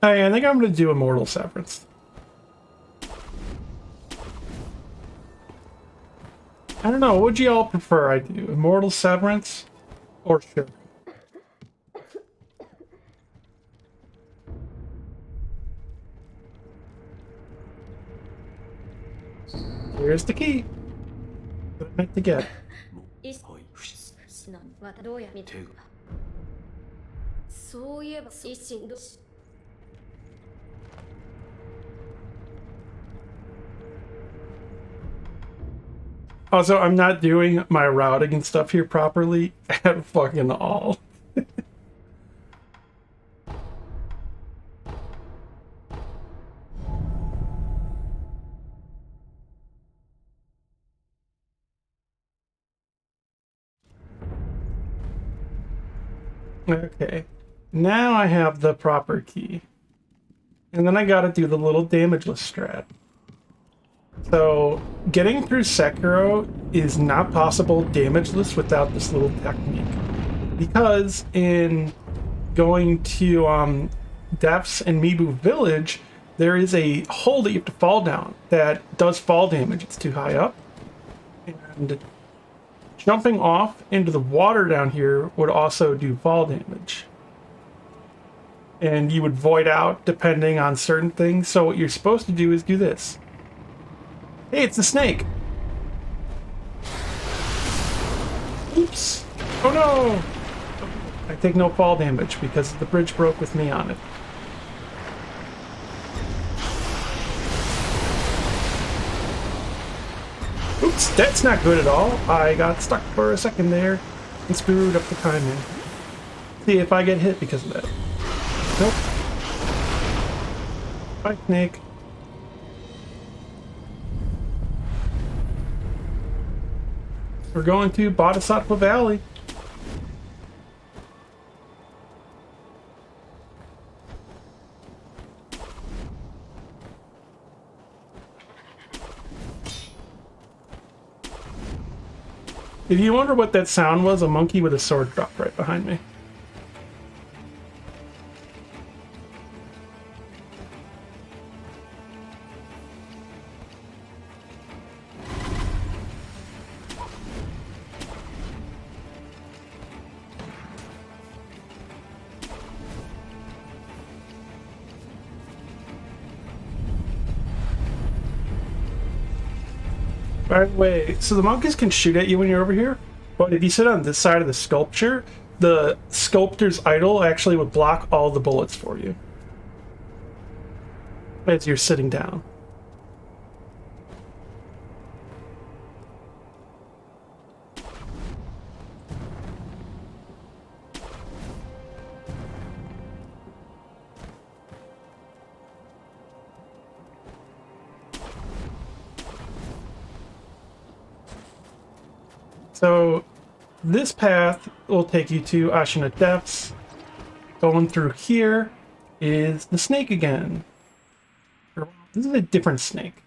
I think I'm going to do Immortal Severance. I don't know. What would you all prefer I do? Immortal Severance or Shura? Here's the key that I meant to get. Also, I'm not doing my routing and stuff here properly at fucking all. Okay, now I have the proper key. And then I gotta do the little damageless strat. So, getting through Sekiro is not possible damageless without this little technique. Because in going to Death's and Mibu Village, there is a hole that you have to fall down that does fall damage. It's too high up. And jumping off into the water down here would also do fall damage. And you would void out depending on certain things. So what you're supposed to do is do this. Hey, it's a snake! Oops! Oh no! I take no fall damage because the bridge broke with me on it. Oops, that's not good at all. I got stuck for a second there and screwed up the timing. See if I get hit because of that. Nope. Bye, snake. We're going to Bodhisattva Valley. If you wonder what that sound was, a monkey with a sword dropped right behind me. By the way, so the monkeys can shoot at you when you're over here, but if you sit on this side of the sculpture, the sculptor's idol actually would block all the bullets for you as you're sitting down. So this path will take you to Ashina Depths. Going through here is the snake again. This is a different snake.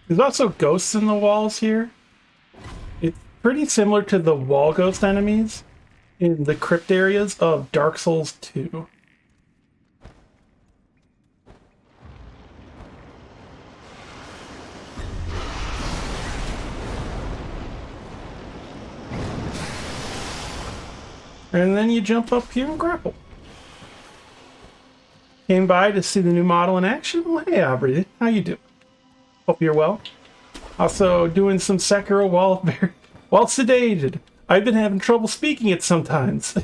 There's also ghosts in the walls here. It's pretty similar to the wall ghost enemies in the crypt areas of Dark Souls 2. And then you jump up here and grapple. Came by to see the new model in action? Well, hey Aubrey, how you doing? Hope you're well. Also doing some Sekiro while sedated. I've been having trouble speaking it sometimes.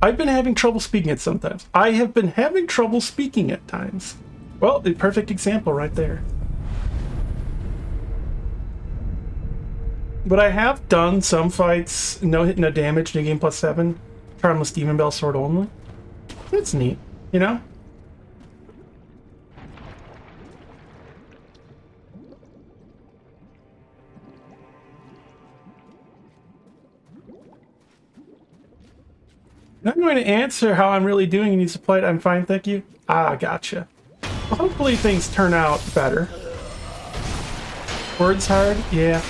I've been having trouble speaking it sometimes. I have been having trouble speaking at times. Well, the perfect example right there. But I have done some fights, no hit, no damage, NG+7, Charmless Demon Bell Sword only. That's neat, you know? I'm going to answer how I'm really doing and you supplied I'm fine, thank you. Ah, gotcha. Well, hopefully things turn out better. Words hard? Yeah.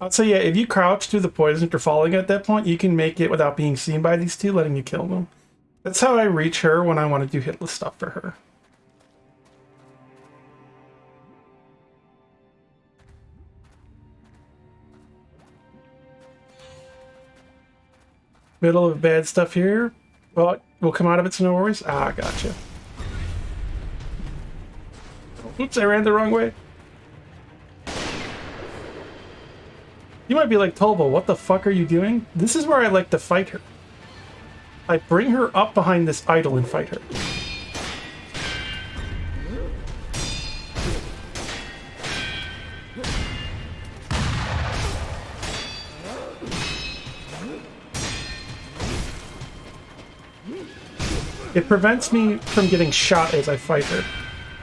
So yeah, if you crouch through the poison after falling at that point, you can make it without being seen by these two, letting you kill them. That's how I reach her when I want to do hitless stuff for her. Middle of bad stuff here. Well, we'll come out of it, so no worries. Ah, gotcha. Oops, I ran the wrong way. You might be like, Tolbo, what the fuck are you doing? This is where I like to fight her. I bring her up behind this idol and fight her. It prevents me from getting shot as I fight her.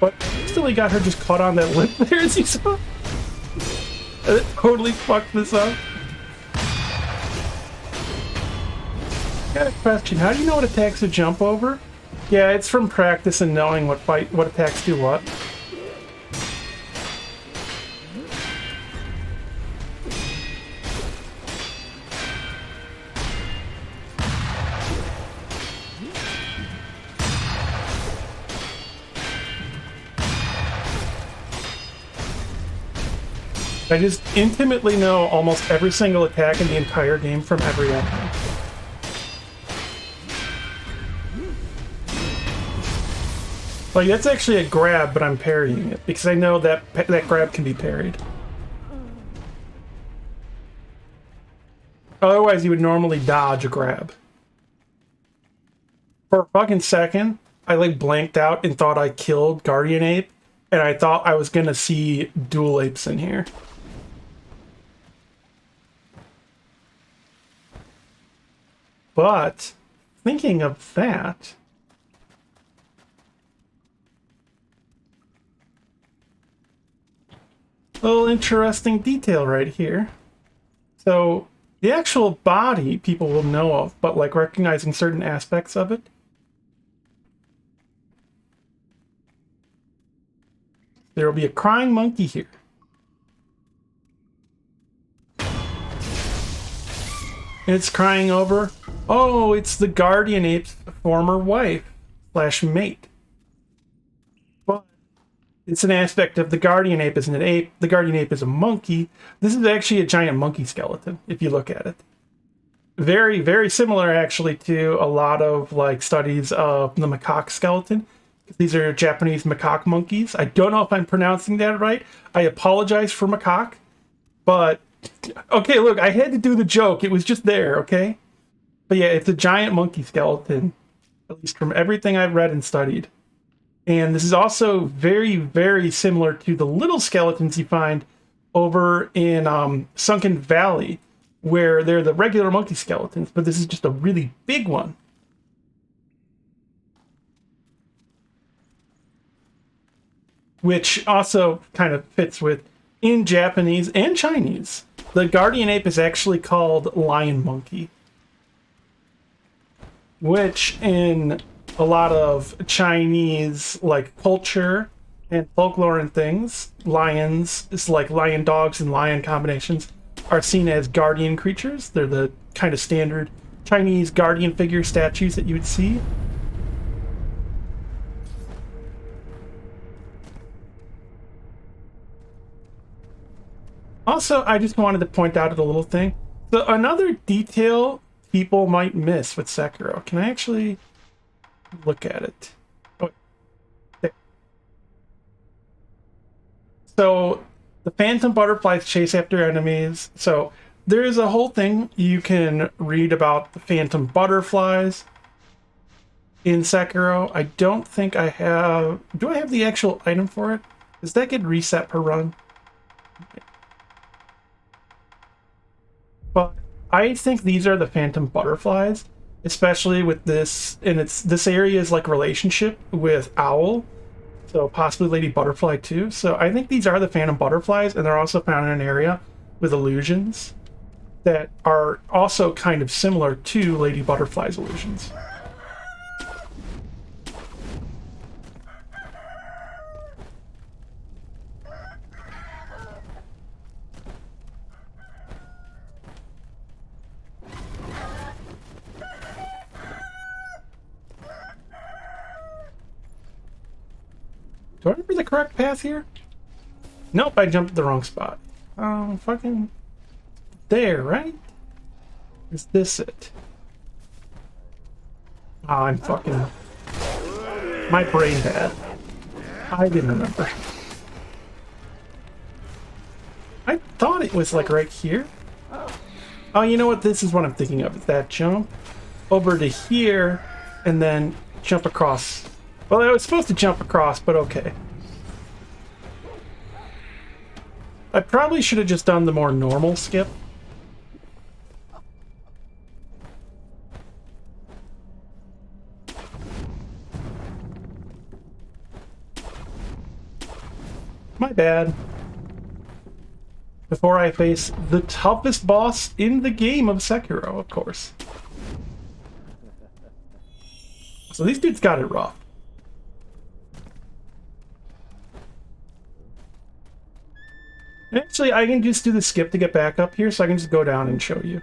But still, he got her just caught on that lip there, as you saw. It totally fucked this up. Got a question. How do you know what attacks to jump over? Yeah, it's from practice and knowing what attacks do what. I just intimately know almost every single attack in the entire game from every enemy. Like, that's actually a grab, but I'm parrying it, because I know that that grab can be parried. Otherwise, you would normally dodge a grab. For a fucking second, I like blanked out and thought I killed Guardian Ape, and I thought I was gonna see dual apes in here. But, thinking of that... little interesting detail right here. So, the actual body people will know of, but like recognizing certain aspects of it. There will be a crying monkey here. It's crying over, oh, it's the Guardian Ape's former wife / mate. But it's an aspect of the Guardian Ape isn't an ape. The Guardian Ape is a monkey. This is actually a giant monkey skeleton, if you look at it. Very, very similar, actually, to a lot of like studies of the macaque skeleton. These are Japanese macaque monkeys. I don't know if I'm pronouncing that right. I apologize for macaque. But, okay, look, I had to do the joke. It was just there, okay? But yeah, it's a giant monkey skeleton, at least from everything I've read and studied. And this is also very, very similar to the little skeletons you find over in Sunken Valley, where they're the regular monkey skeletons, but this is just a really big one. Which also kind of fits with, in Japanese and Chinese, the Guardian Ape is actually called Lion Monkey. Which, in a lot of Chinese like culture and folklore and things, lions, it's like lion dogs and lion combinations, are seen as guardian creatures. They're the kind of standard Chinese guardian figure statues that you would see. Also, I just wanted to point out a little thing. So another detail people might miss with Sekiro. Can I actually look at it? Oh, there. So the phantom butterflies chase after enemies. So there is a whole thing you can read about the phantom butterflies in Sekiro. I don't think I have... Do I have the actual item for it? Does that get reset per run? But I think these are the phantom butterflies, especially with this, and this area's like relationship with Owl, so possibly Lady Butterfly too. So I think these are the phantom butterflies, and they're also found in an area with illusions that are also kind of similar to Lady Butterfly's illusions. Do I remember the correct path here? Nope, I jumped the wrong spot. Oh, fucking... There, right? Is this it? Oh, I'm fucking... My brain bad. I didn't remember. I thought it was like right here. Oh, you know what? This is what I'm thinking of. It's that jump over to here and then jump across. Well, I was supposed to jump across, but okay. I probably should have just done the more normal skip. My bad. Before I face the toughest boss in the game of Sekiro, of course. So these dudes got it rough. Actually, I can just do the skip to get back up here, so I can just go down and show you.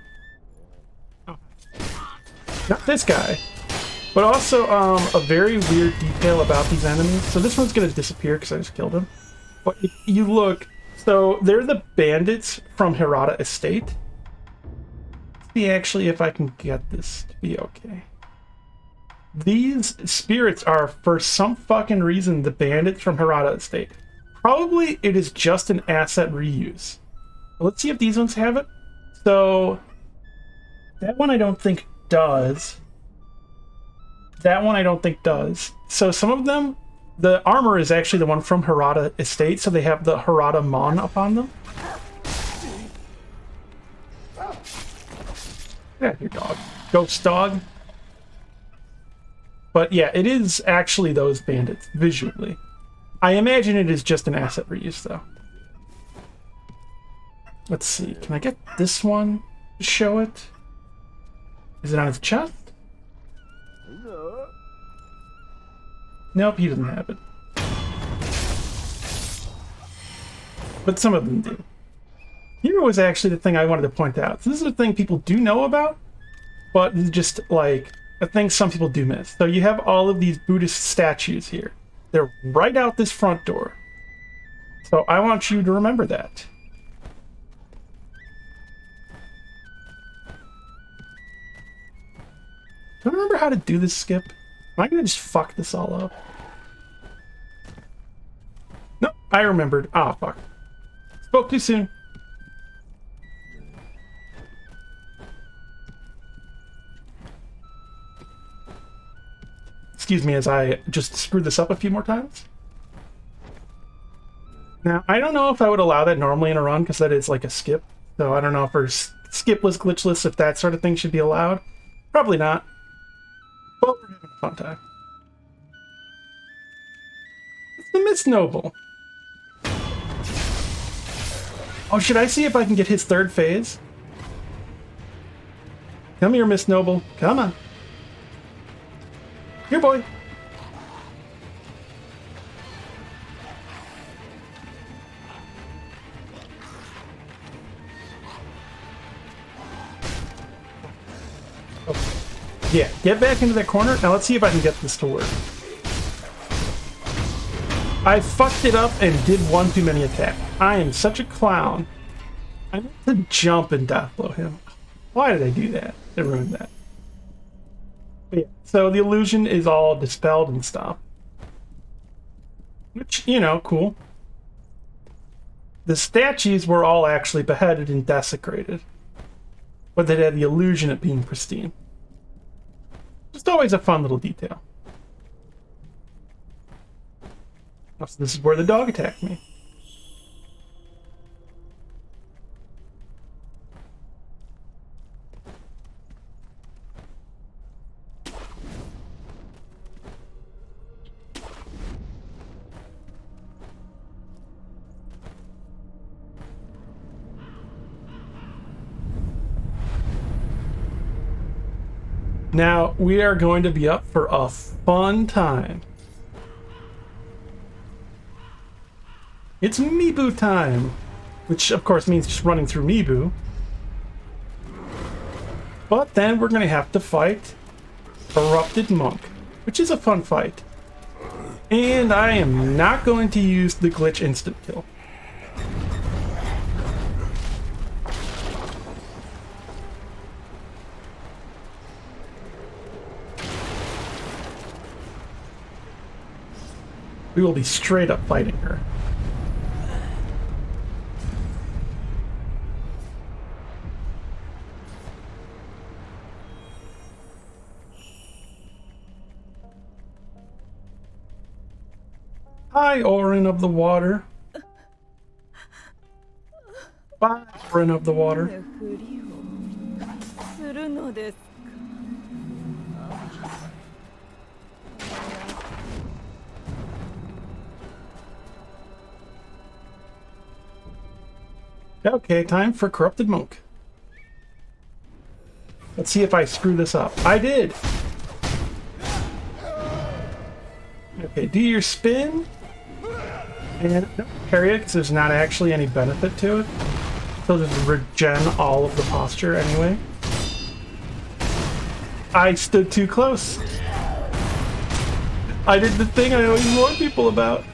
Oh. Not this guy. But also, a very weird detail about these enemies. So this one's gonna disappear because I just killed him. But if you look... So, they're the bandits from Hirata Estate. See, actually, if I can get this to be okay. These spirits are, for some fucking reason, the bandits from Hirata Estate. Probably it is just an asset reuse. But let's see if these ones have it. So, that one I don't think does. That one I don't think does. So, some of them... The armor is actually the one from Hirata Estate, so they have the Hirata Mon upon them. Yeah, your dog. Ghost dog. But yeah, it is actually those bandits, visually. I imagine it is just an asset reuse, though. Let's see, can I get this one to show it? Is it on his chest? Nope, he doesn't have it. But some of them do. Here was actually the thing I wanted to point out. So this is a thing people do know about, but it's just like a thing some people do miss. So you have all of these Buddhist statues here. They're right out this front door. So I want you to remember that. Do I remember how to do this skip? Am I gonna just fuck this all up? Nope, I remembered. Ah, fuck. Spoke too soon. Excuse me as I just screwed this up a few more times. Now, I don't know if I would allow that normally in a run, because that is like a skip. So I don't know if our skip was glitchless, if that sort of thing should be allowed. Probably not. But we're having a fun time. It's the Miss Noble. Oh, should I see if I can get his third phase? Come here, Miss Noble. Come on. Here, boy. Oh. Yeah, get back into that corner. Now let's see if I can get this to work. I fucked it up and did one too many attacks. I am such a clown. I meant to jump and death blow him. Why did I do that? It ruined that. But yeah, so the illusion is all dispelled and stuff. Which, you know, cool. The statues were all actually beheaded and desecrated. But they had the illusion of being pristine. Just always a fun little detail. Oh, so this is where the dog attacked me. Now, we are going to be up for a fun time. It's Mibu time! Which, of course, means just running through Mibu. But then we're going to have to fight Corrupted Monk, which is a fun fight. And I am not going to use the glitch instant kill. We will be straight up fighting her. Hi, Orin of the Water. Bye, Orin of the Water. Okay, time for Corrupted Monk. Let's see if I screw this up. I did! Okay, do your spin. And no, parry it, because there's not actually any benefit to it. So just regen all of the posture anyway. I stood too close. I did the thing I always warn people about.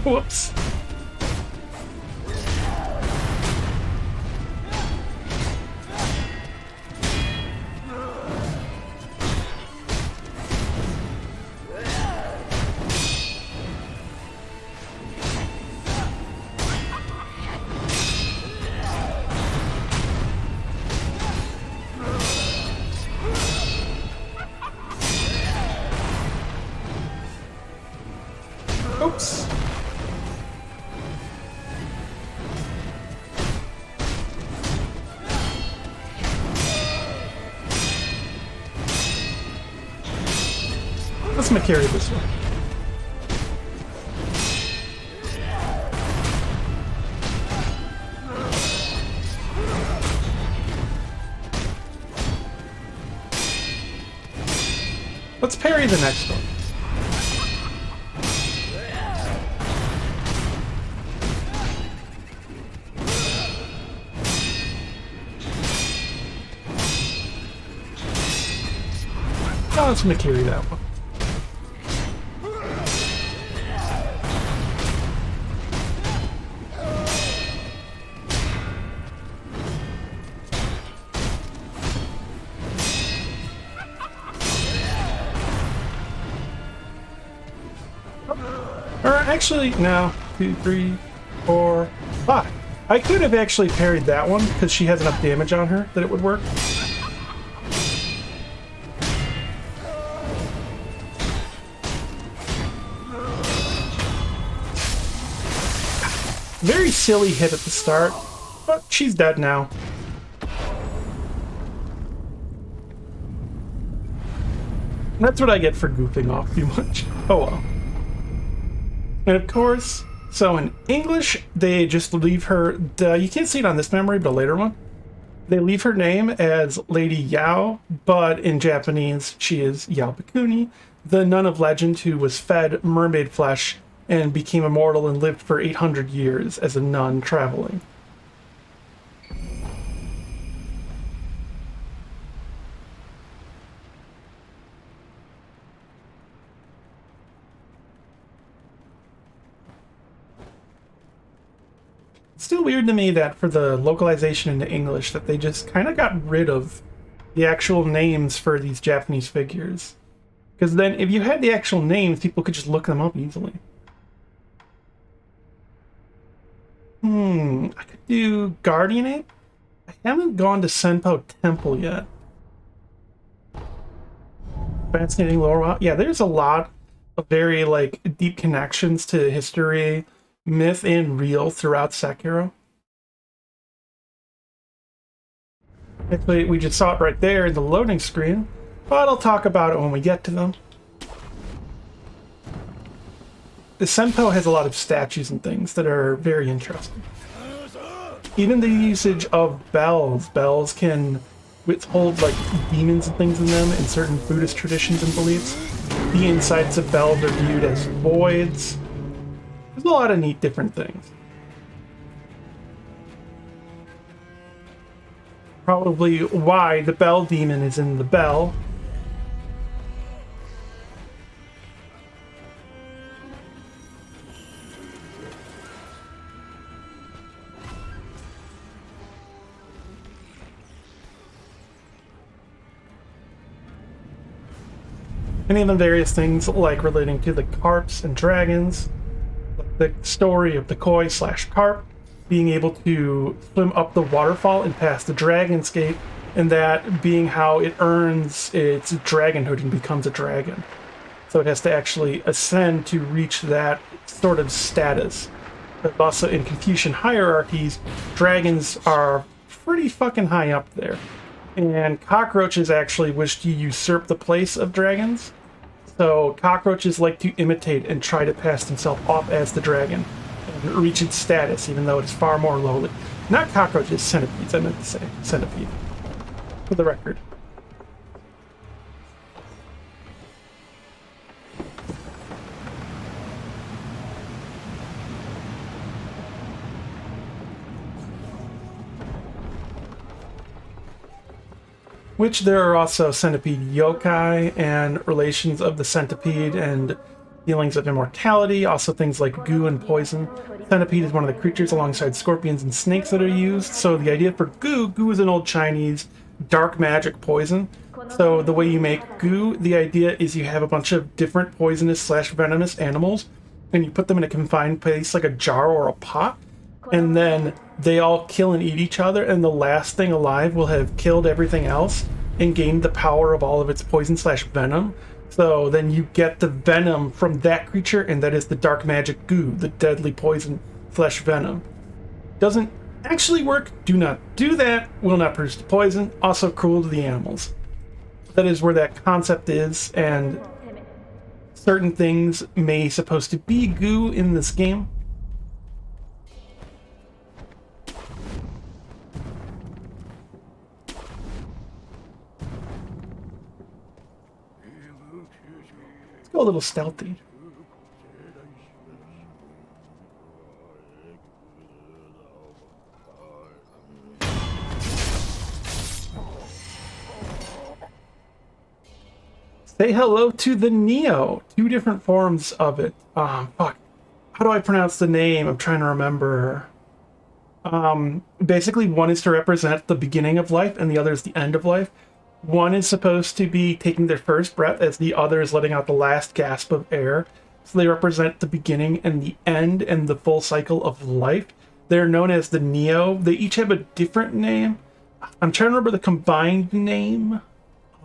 Whoops. Oops. Let's carry this one. Let's parry the next one. Oh, let's carry that one. Or actually, no. 2, 3, 4, 5. I could have actually parried that one because she has enough damage on her that it would work. Very silly hit at the start, but she's dead now. That's what I get for goofing off too much. Oh well. And of course, so in English, they just leave her, you can't see it on this memory, but a later one. They leave her name as Lady Yao, but in Japanese, she is Yao Bakuni, the nun of legend who was fed mermaid flesh and became immortal and lived for 800 years as a nun traveling. It's still weird to me that for the localization into English that they just kind of got rid of the actual names for these Japanese figures. Because then if you had the actual names, people could just look them up easily. I could do Guardian Ape. I haven't gone to Senpo Temple yet. Fascinating lore. Yeah, there's a lot of very like deep connections to history, myth, and real throughout Sekiro. Actually, we just saw it right there in the loading screen, but I'll talk about it when we get to them. The Senpo has a lot of statues and things that are very interesting. Even the usage of bells. Bells can which hold like demons and things in them in certain Buddhist traditions and beliefs. The insides of bells are viewed as voids. There's a lot of neat different things. Probably why the bell demon is in the bell. Any of the various things like relating to the carps and dragons, like the story of the koi/carp being able to swim up the waterfall and past the dragon's gate, and that being how it earns its dragonhood and becomes a dragon. So it has to actually ascend to reach that sort of status. But also in Confucian hierarchies, dragons are pretty fucking high up there. And cockroaches actually wish to usurp the place of dragons. So cockroaches like to imitate and try to pass themselves off as the dragon and reach its status, even though it's far more lowly. Not cockroaches, centipedes, I meant to say. Centipede. For the record. Which there are also centipede yokai and relations of the centipede and feelings of immortality, also things like goo and poison. Centipede is one of the creatures alongside scorpions and snakes that are used. So the idea for goo is an old Chinese dark magic poison. So the way you make goo, the idea is you have a bunch of different poisonous/venomous animals and you put them in a confined place like a jar or a pot, and then they all kill and eat each other, and the last thing alive will have killed everything else and gained the power of all of its poison/venom. So then you get the venom from that creature, and that is the dark magic goo, the deadly poison/venom. Doesn't actually work. Do not do that. Will not produce the poison. Also cruel to the animals. That is where that concept is, and certain things may supposed to be goo in this game. Let's go a little stealthy. Say hello to the Neo. Two different forms of it. Fuck. How do I pronounce the name? I'm trying to remember. Basically, one is to represent the beginning of life, and the other is the end of life. One is supposed to be taking their first breath, as the other is letting out the last gasp of air. So they represent the beginning and the end and the full cycle of life. They're known as the Neo. They each have a different name. I'm trying to remember the combined name.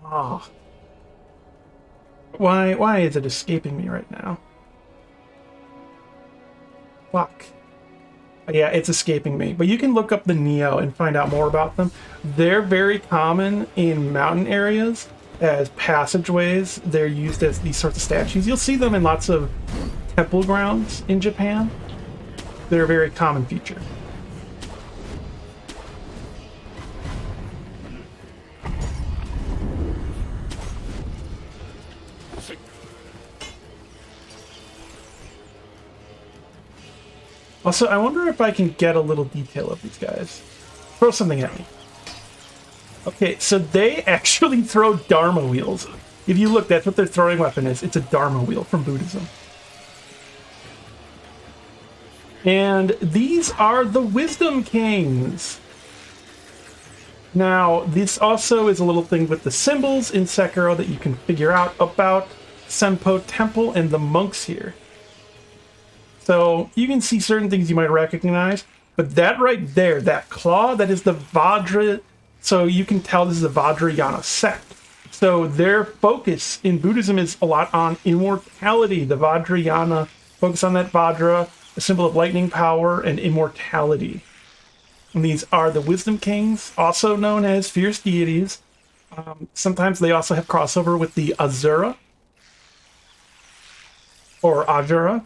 Ah. Why is it escaping me right now? Fuck. Yeah, it's escaping me. But you can look up the Neo and find out more about them. They're very common in mountain areas as passageways. They're used as these sorts of statues. You'll see them in lots of temple grounds in Japan. They're a very common feature. Also, I wonder if I can get a little detail of these guys. Throw something at me. Okay, so they actually throw Dharma wheels. If you look, that's what their throwing weapon is. It's a Dharma wheel from Buddhism. And these are the Wisdom Kings. Now, this also is a little thing with the symbols in Sekiro that you can figure out about Senpo Temple and the monks here. So you can see certain things you might recognize, but that right there, that claw, that is the Vajra. So you can tell this is the Vajrayana sect. So their focus in Buddhism is a lot on immortality. The Vajrayana focus on that Vajra, a symbol of lightning power and immortality. And these are the Wisdom Kings, also known as fierce deities. Sometimes they also have crossover with the Azura or Ajura.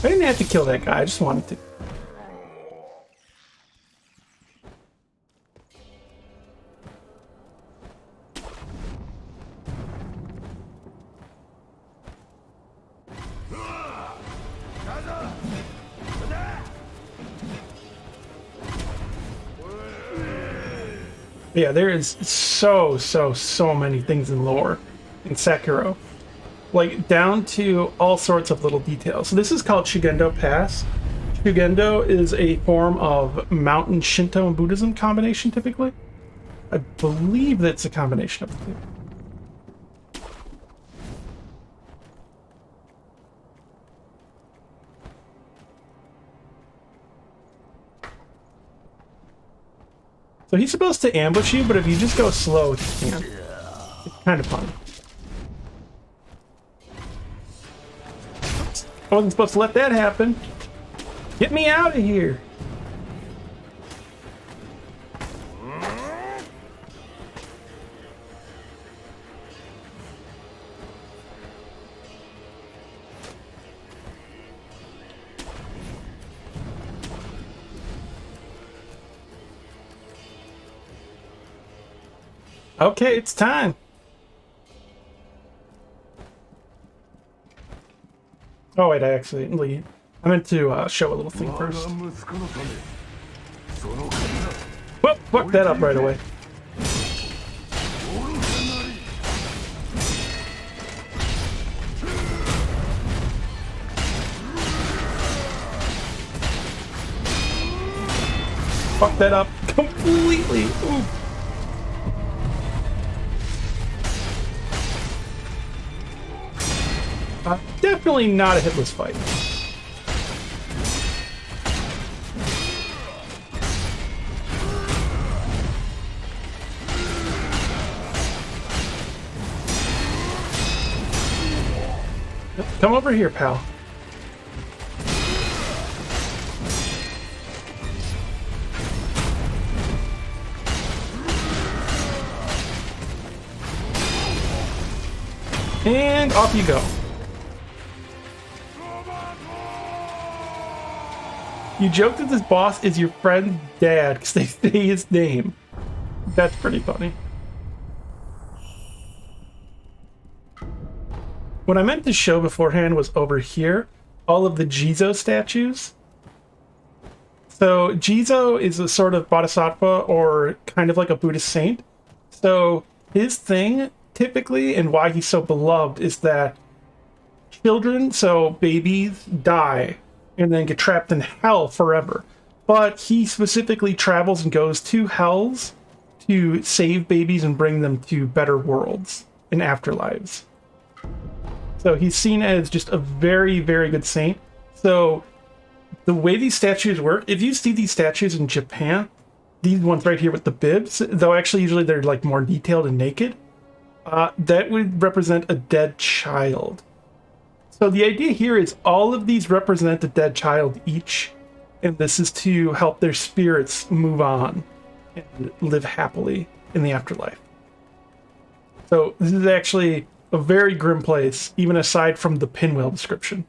I didn't have to kill that guy, I just wanted to. Yeah, there is so many things in lore in Sekiro. Like, down to all sorts of little details. So this is called Shugendo Pass. Shugendo is a form of mountain Shinto and Buddhism combination, typically. I believe that's a combination of the two. So he's supposed to ambush you, but if you just go slow, he can't. It's kind of fun. I wasn't supposed to let that happen. Get me out of here. Okay, it's time. Oh wait, I meant to show a little thing first. Whoop, fuck that up right away. Fuck that up completely. Ooh. Definitely not a hitless fight. Come over here, pal. And off you go. You joke that this boss is your friend's dad because they say his name. That's pretty funny. What I meant to show beforehand was over here, all of the Jizo statues. So Jizo is a sort of bodhisattva or kind of like a Buddhist saint. So his thing typically and why he's so beloved is that children, so babies, die and then get trapped in hell forever. But he specifically travels and goes to hells to save babies and bring them to better worlds and afterlives. So he's seen as just a very, very good saint. So the way these statues work, if you see these statues in Japan, these ones right here with the bibs, though actually usually they're like more detailed and naked, that would represent a dead child. So the idea here is all of these represent a dead child each, and this is to help their spirits move on and live happily in the afterlife. So this is actually a very grim place, even aside from the pinwheel description.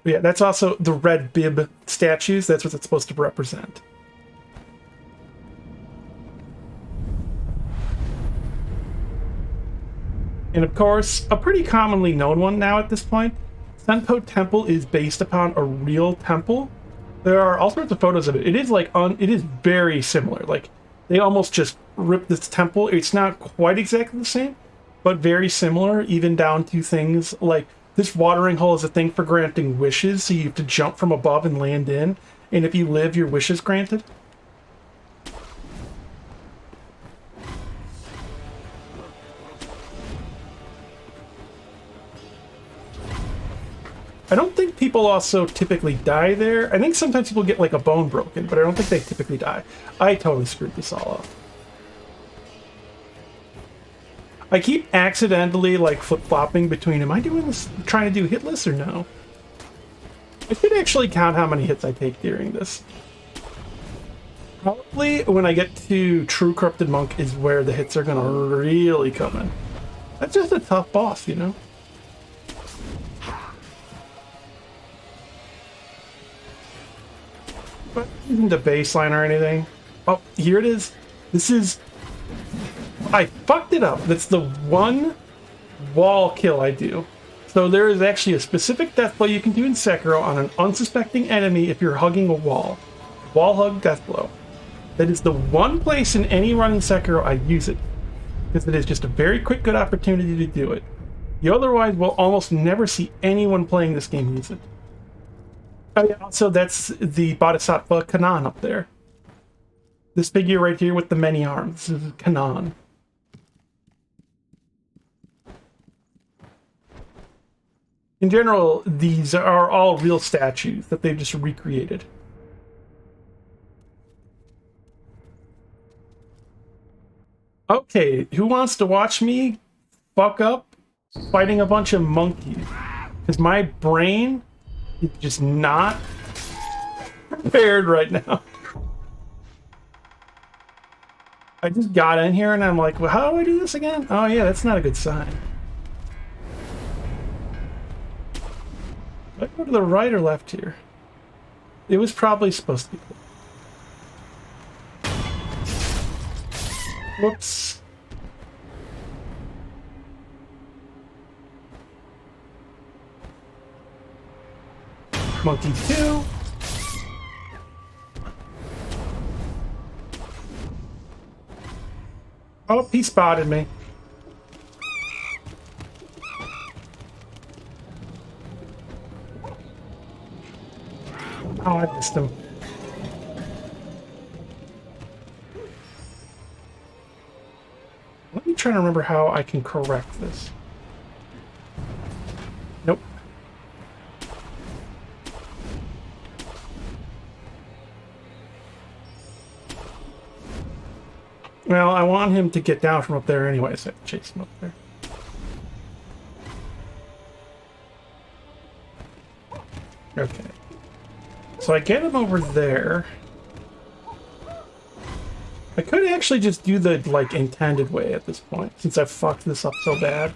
But yeah, that's also the red bib statues. That's what it's supposed to represent. And of course, a pretty commonly known one now at this point, Senpo Temple is based upon a real temple. There are all sorts of photos of it. It is like it is very similar. Like they almost just ripped this temple. It's not quite exactly the same, but very similar, even down to things like this watering hole is a thing for granting wishes, so you have to jump from above and land in, and if you live, your wish is granted. I don't think people also typically die there. I think sometimes people get like a bone broken, but I don't think they typically die. I totally screwed this all up. I keep accidentally like flip-flopping between, am I doing this, trying to do hitless or no? I should actually count how many hits I take during this. Probably when I get to True Corrupted Monk is where the hits are gonna really come in. That's just a tough boss, you know? But isn't the baseline or anything. Oh, here it is. This is... I fucked it up. That's the one wall kill I do. So there is actually a specific death blow you can do in Sekiro on an unsuspecting enemy if you're hugging a wall. Wall hug death blow. That is the one place in any run in Sekiro I use it. Because it is just a very quick, good opportunity to do it. You otherwise will almost never see anyone playing this game use it. Oh yeah, also that's the Bodhisattva Kanan up there. This figure right here with the many arms. This is Kanan. In general, these are all real statues that they've just recreated. Okay, who wants to watch me fuck up fighting a bunch of monkeys? Because my brain is just not prepared right now. I just got in here and I'm like, well, how do I do this again? Oh yeah, that's not a good sign. Do I go to the right or left here? It was probably supposed to be. Whoops. Monkey 2. Oh, he spotted me. Oh, I missed him. Let me try to remember how I can correct this. Nope. Well, I want him to get down from up there anyway, so I have to chase him up there. Okay. So I get him over there. I could actually just do the, like, intended way at this point, since I fucked this up so bad.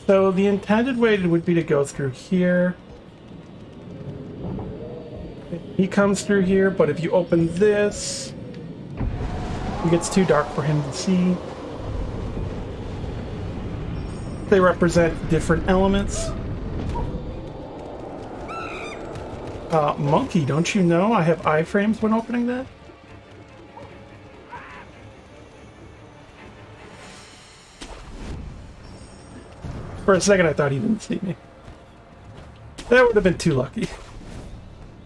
So the intended way would be to go through here. He comes through here, but if you open this, it gets too dark for him to see. They represent different elements. Monkey, don't you know I have iframes when opening that? For a second I thought he didn't see me. That would have been too lucky.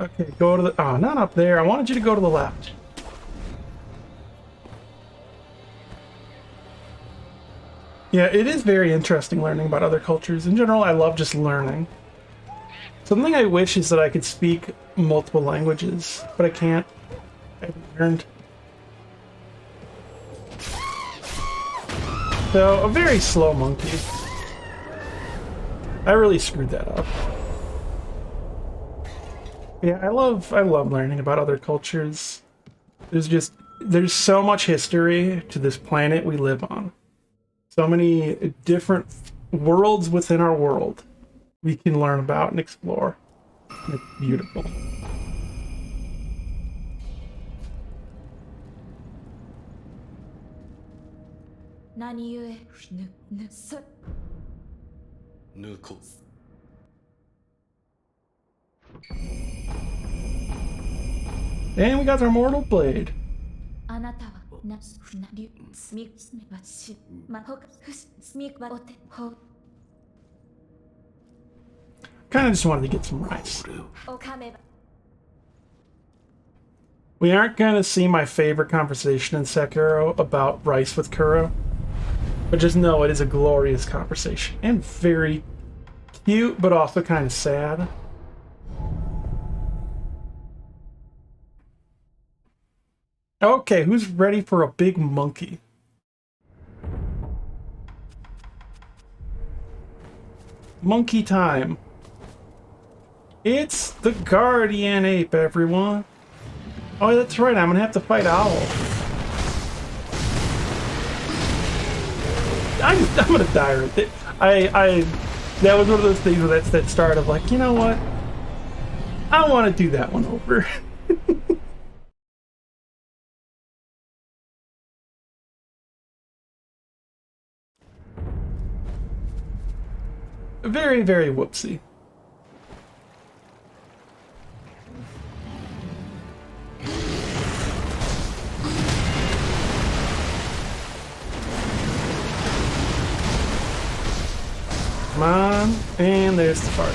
Okay, go to the... Oh, not up there. I wanted you to go to the left. Yeah, it is very interesting learning about other cultures. In general, I love just learning. Something I wish is that I could speak multiple languages, but I can't. I haven't learned. So, a very slow monkey. I really screwed that up. Yeah, I love learning about other cultures. There's so much history to this planet we live on. So many different worlds within our world we can learn about and explore. It's beautiful. And we got our mortal blade. Kind of just wanted to get some rice. We aren't going to see my favorite conversation in Sekiro about rice with Kuro, but just know it is a glorious conversation and very cute, but also kind of sad. Okay, who's ready for a big monkey? Monkey time. It's the guardian ape, everyone. Oh, that's right, I'm gonna have to fight Owl. I'm gonna die right there. That was one of those things where that's that start of like, you know what? I want to do that one over. Very, very whoopsie. Come on, and there's the fart.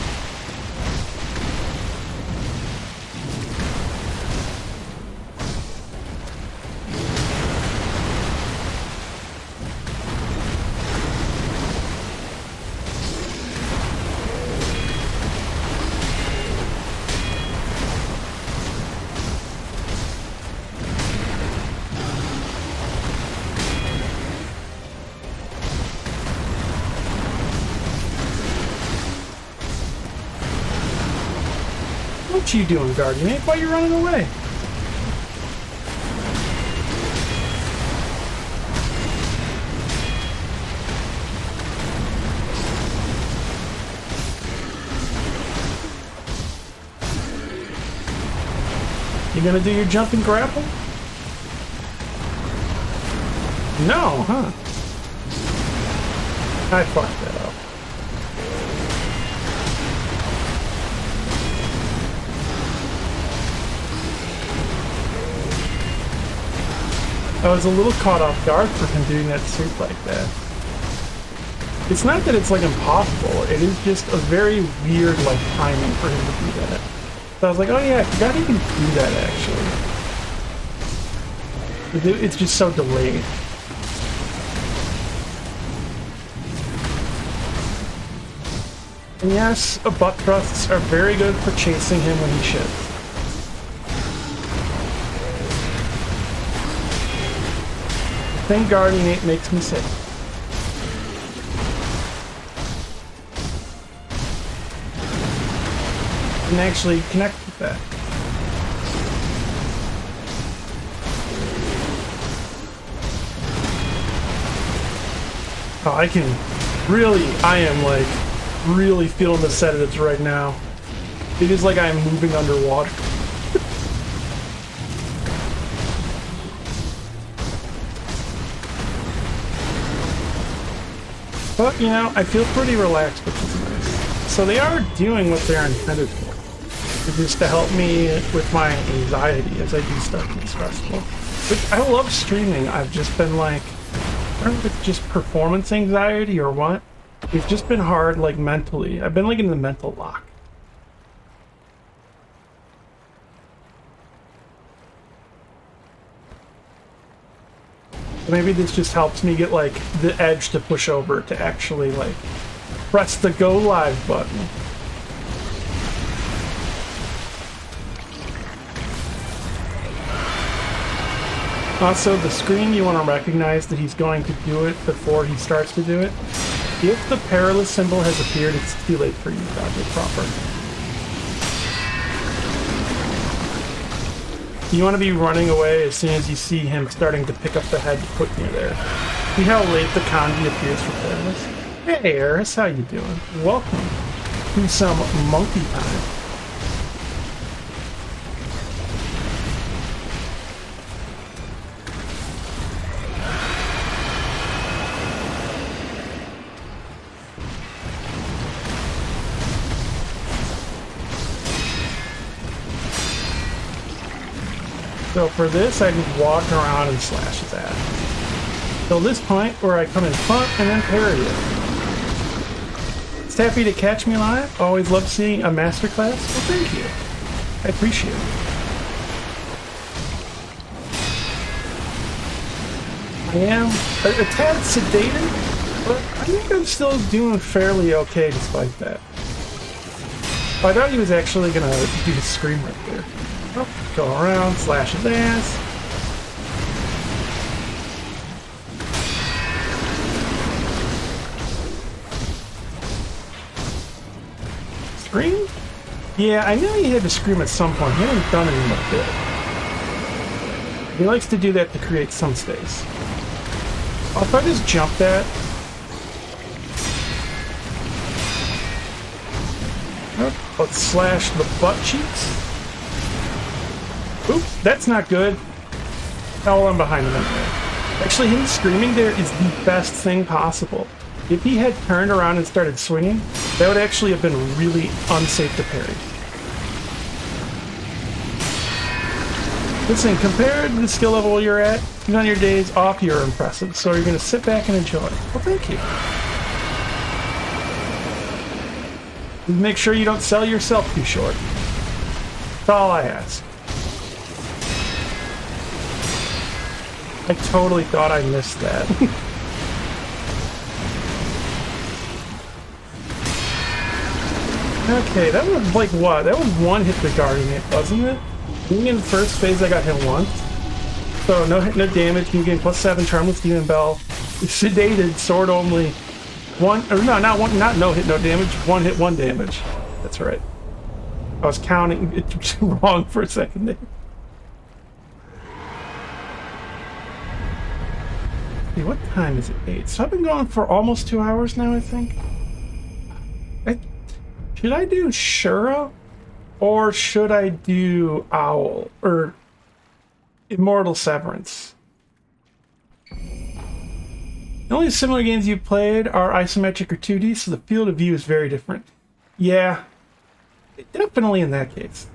What you doing, Guardian? Why are you running away? You gonna do your jump and grapple? No, huh? I fucked that up. I was a little caught off guard for him doing that suit like that. It's not that it's like impossible, it is just a very weird like timing for him to do that. So I was like, oh yeah, I forgot he can do that actually. It's just so delayed. And yes, butt thrusts are very good for chasing him when he shits. Thing Guardian 8 makes me sick. And actually connect with that. Oh, I am like really feeling the sedatives right now. It is like I am moving underwater. But, you know, I feel pretty relaxed, which is nice. So they are doing what they're intended for. It's just to help me with my anxiety as I do stuff that's stressful. Which I love streaming. I've just been like, I don't know if it's just performance anxiety or what. It's just been hard, like, mentally. I've been, like, in the mental lock. Maybe this just helps me get, like, the edge to push over to actually, like, press the go live button. Also, the screen, you want to recognize that he's going to do it before he starts to do it. If the perilous symbol has appeared, it's too late for you to dodge it proper. You want to be running away as soon as you see him starting to pick up the head to put you there. See how late the kanji appears for perilous? Hey Eris, how you doing? Welcome to some monkey time. So for this, I just walk around and slash his ass. Till this point where I come in front and then parry it. It's happy to catch me live. Always love seeing a masterclass. Well, thank you. I appreciate it. I am a tad sedated, but I think I'm still doing fairly okay despite that. I thought he was actually gonna do his scream right there. Oh, go around, slash his ass. Scream? Yeah, I knew he had to scream at some point. He hasn't done it in a bit. He likes to do that to create some space. Oh, if I just jump that... Let's slash the butt cheeks. Oops, that's not good. Oh, I'm behind him anyway. Actually, him screaming there is the best thing possible. If he had turned around and started swinging, that would actually have been really unsafe to parry. Listen, compared to the skill level you're at, even on your days off, you're impressive. So you're going to sit back and enjoy. Well, thank you. Make sure you don't sell yourself too short. That's all I ask. I totally thought I missed that. Okay, that was like what? That was one hit regarding it, wasn't it? Being in the first phase, I got hit once. So no hit, no damage. You gain +7 Charmless Demon Bell. Sedated, sword only. One, or no, not one, not no hit, no damage. One hit, one damage. That's right. I was counting it wrong for a second there. Hey, what time is it? 8. So I've been going for almost 2 hours now, I think. Should I do Shura? Or should I do Owl? Or Immortal Severance? The only similar games you've played are isometric or 2D, so the field of view is very different. Yeah, definitely in that case.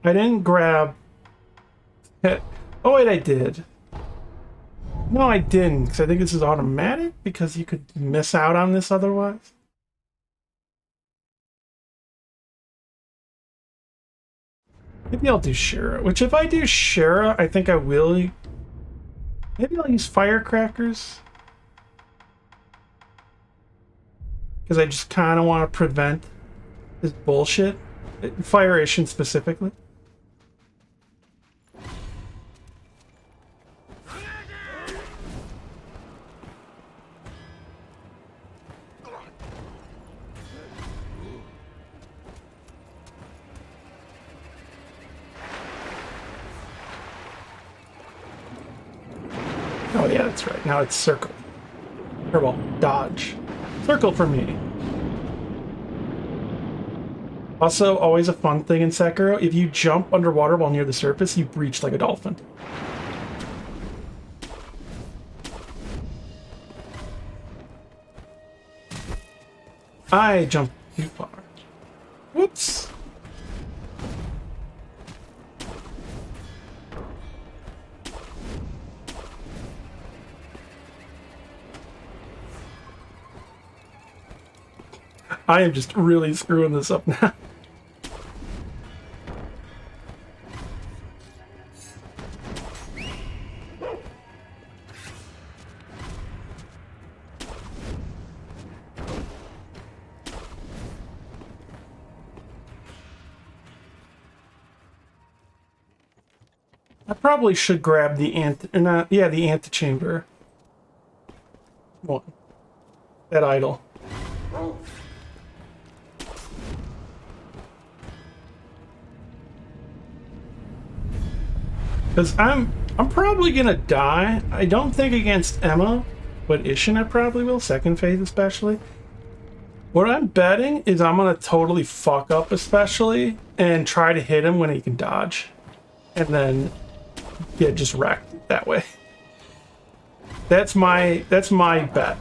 I didn't grab... Oh wait, I did. No, I didn't, because I think this is automatic, because you could miss out on this otherwise. Maybe I'll do Shura, which if I do Shura, I think I will. Maybe I'll use firecrackers. Because I just kind of want to prevent this bullshit. Fire Isshin specifically. Oh yeah, that's right. Now it's circle. Or well, dodge. Circle for me. Also, always a fun thing in Sekiro, if you jump underwater while near the surface, you breach like a dolphin. I jumped too far. Whoops. I am just really screwing this up now. I probably should grab the the antechamber. One. That idol. Because I'm probably gonna die. I don't think against Emma, but Isshin I probably will, second phase especially. What I'm betting is I'm gonna totally fuck up especially and try to hit him when he can dodge. And then get just wrecked that way. That's my bet.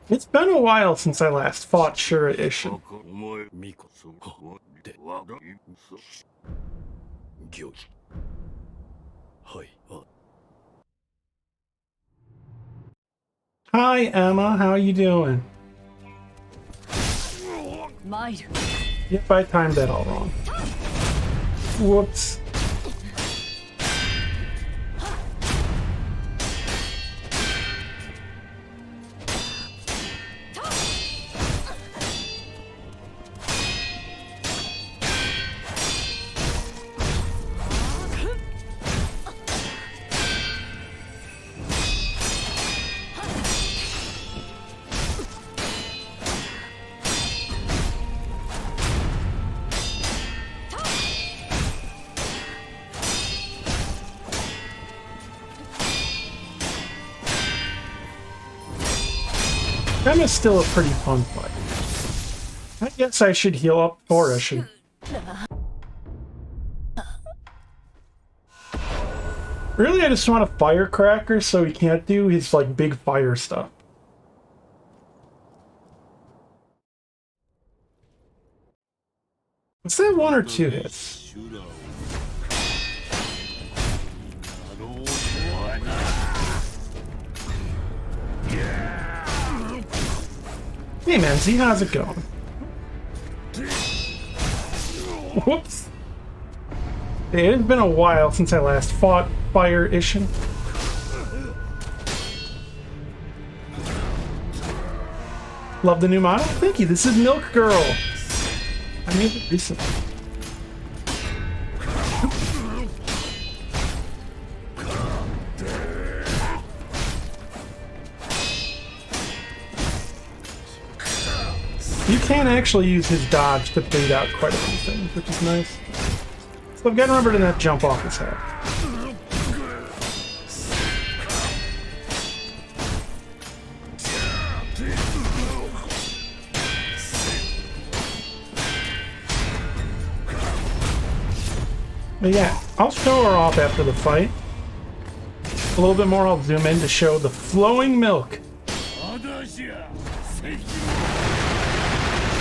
It's been a while since I last fought Shura Isshin. Hi Emma, how you doing? Yep, I timed that all wrong. Whoops. Emma's still a pretty fun fight. I guess I should heal up, or I should... Really, I just want a firecracker so he can't do his, like, big fire stuff. What's that 1 or 2 hits? Hey man, Z, how's it going? Whoops. It has been a while since I last fought Fire Ishin. Love the new model? Thank you, this is Milk Girl. I made it recently. You can actually use his dodge to bait out quite a few things, which is nice. So I've got to remember to not jump off his head. But yeah, I'll show her off after the fight. A little bit more, I'll zoom in to show the flowing milk.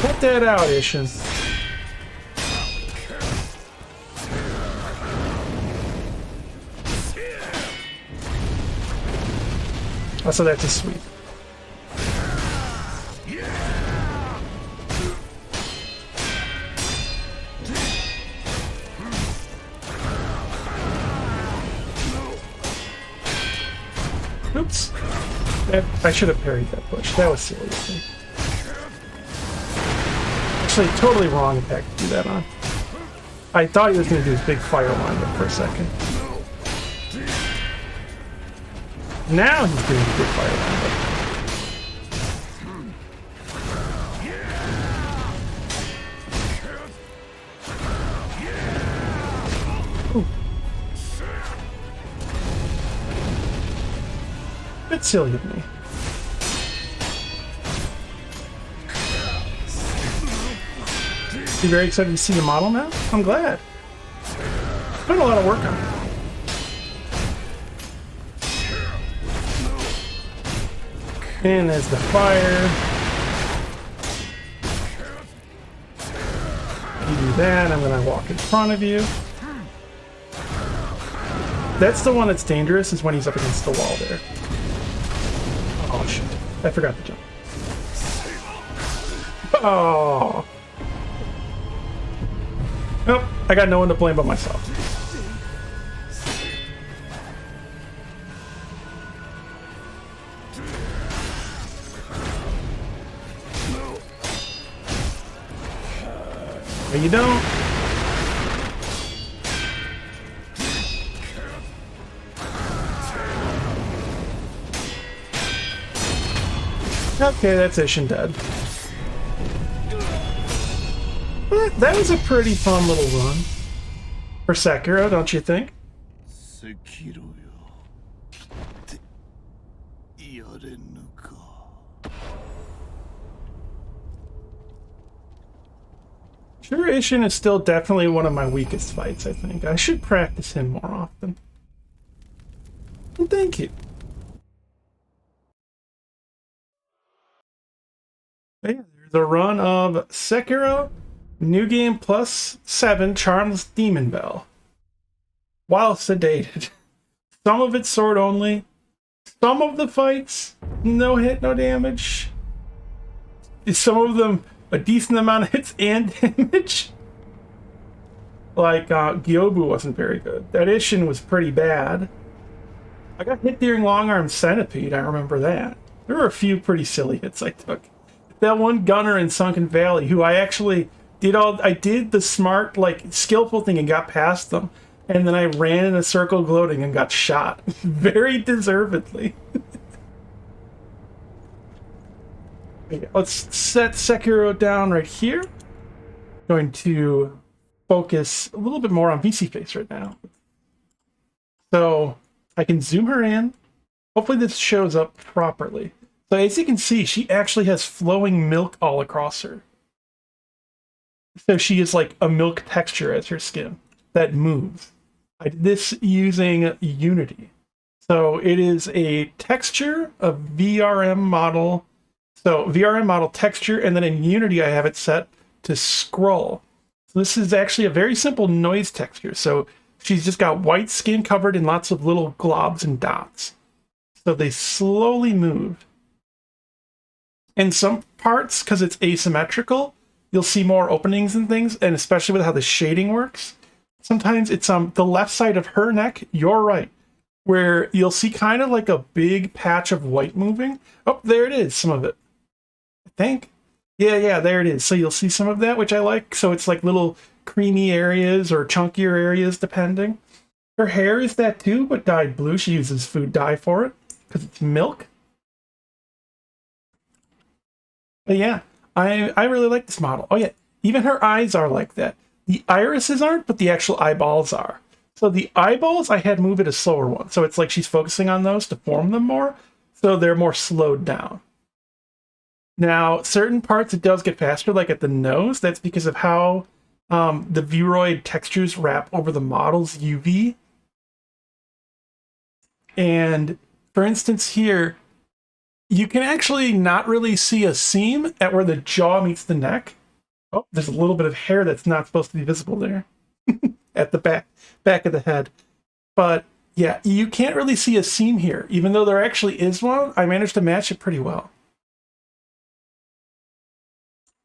Put that out, Ishin. Oh, so that's a sweep. Oops. I should have parried that push. That was silly of me. Actually, totally wrong attack to do that on. I thought he was going to do his big fire windup for a second. Now he's doing the big fire windup. Ooh. Bit silly of me. You're very excited to see the model now? I'm glad. Put a lot of work on it. And there's the fire. You do that, and then I walk in front of you. That's the one that's dangerous, is when he's up against the wall there. Oh shit. I forgot to jump. Oh. Nope, I got no one to blame but myself. No, you don't. Okay, that's Ishin dead. That was a pretty fun little run for Sekiro, don't you think? Sekiro. Sure, Ishin is still definitely one of my weakest fights, I think. I should practice him more often. And thank you. Yeah, there's a run of Sekiro New Game +7 Charmless Demon Bell. While sedated. Some of it's sword only. Some of the fights, no hit, no damage. Some of them, a decent amount of hits and damage. Like, Gyobu wasn't very good. That Ishin was pretty bad. I got hit during Long Arm Centipede, I remember that. There were a few pretty silly hits I took. That one gunner in Sunken Valley, who I actually I did the smart, like, skillful thing and got past them. And then I ran in a circle gloating and got shot. Very deservedly. Okay, let's set Sekiro down right here. Going to focus a little bit more on VC Face right now. So I can zoom her in. Hopefully this shows up properly. So as you can see, she actually has flowing milk all across her. So she is like a milk texture as her skin that moves. I did this using Unity. So it is a texture, a VRM model. So VRM model texture, and then in Unity I have it set to scroll. So this is actually a very simple noise texture. So she's just got white skin covered in lots of little globs and dots. So they slowly move. In some parts, because it's asymmetrical, you'll see more openings and things, and especially with how the shading works. Sometimes it's the left side of her neck, your right, where you'll see kind of like a big patch of white moving. Oh, there it is, some of it. I think. Yeah, there it is. So you'll see some of that, which I like. So it's like little creamy areas or chunkier areas, depending. Her hair is that too, but dyed blue. She uses food dye for it, because it's milk. But yeah, I really like this model. Oh yeah, even her eyes are like that. The irises aren't, but the actual eyeballs are. So the eyeballs, I had move at a slower one. So it's like she's focusing on those to form them more. So they're more slowed down. Now, certain parts it does get faster, like at the nose. That's because of how the Vroid textures wrap over the model's UV. And for instance here, you can actually not really see a seam at where the jaw meets the neck. Oh, there's a little bit of hair that's not supposed to be visible there at the back of the head. But yeah, you can't really see a seam here. Even though there actually is one, I managed to match it pretty well.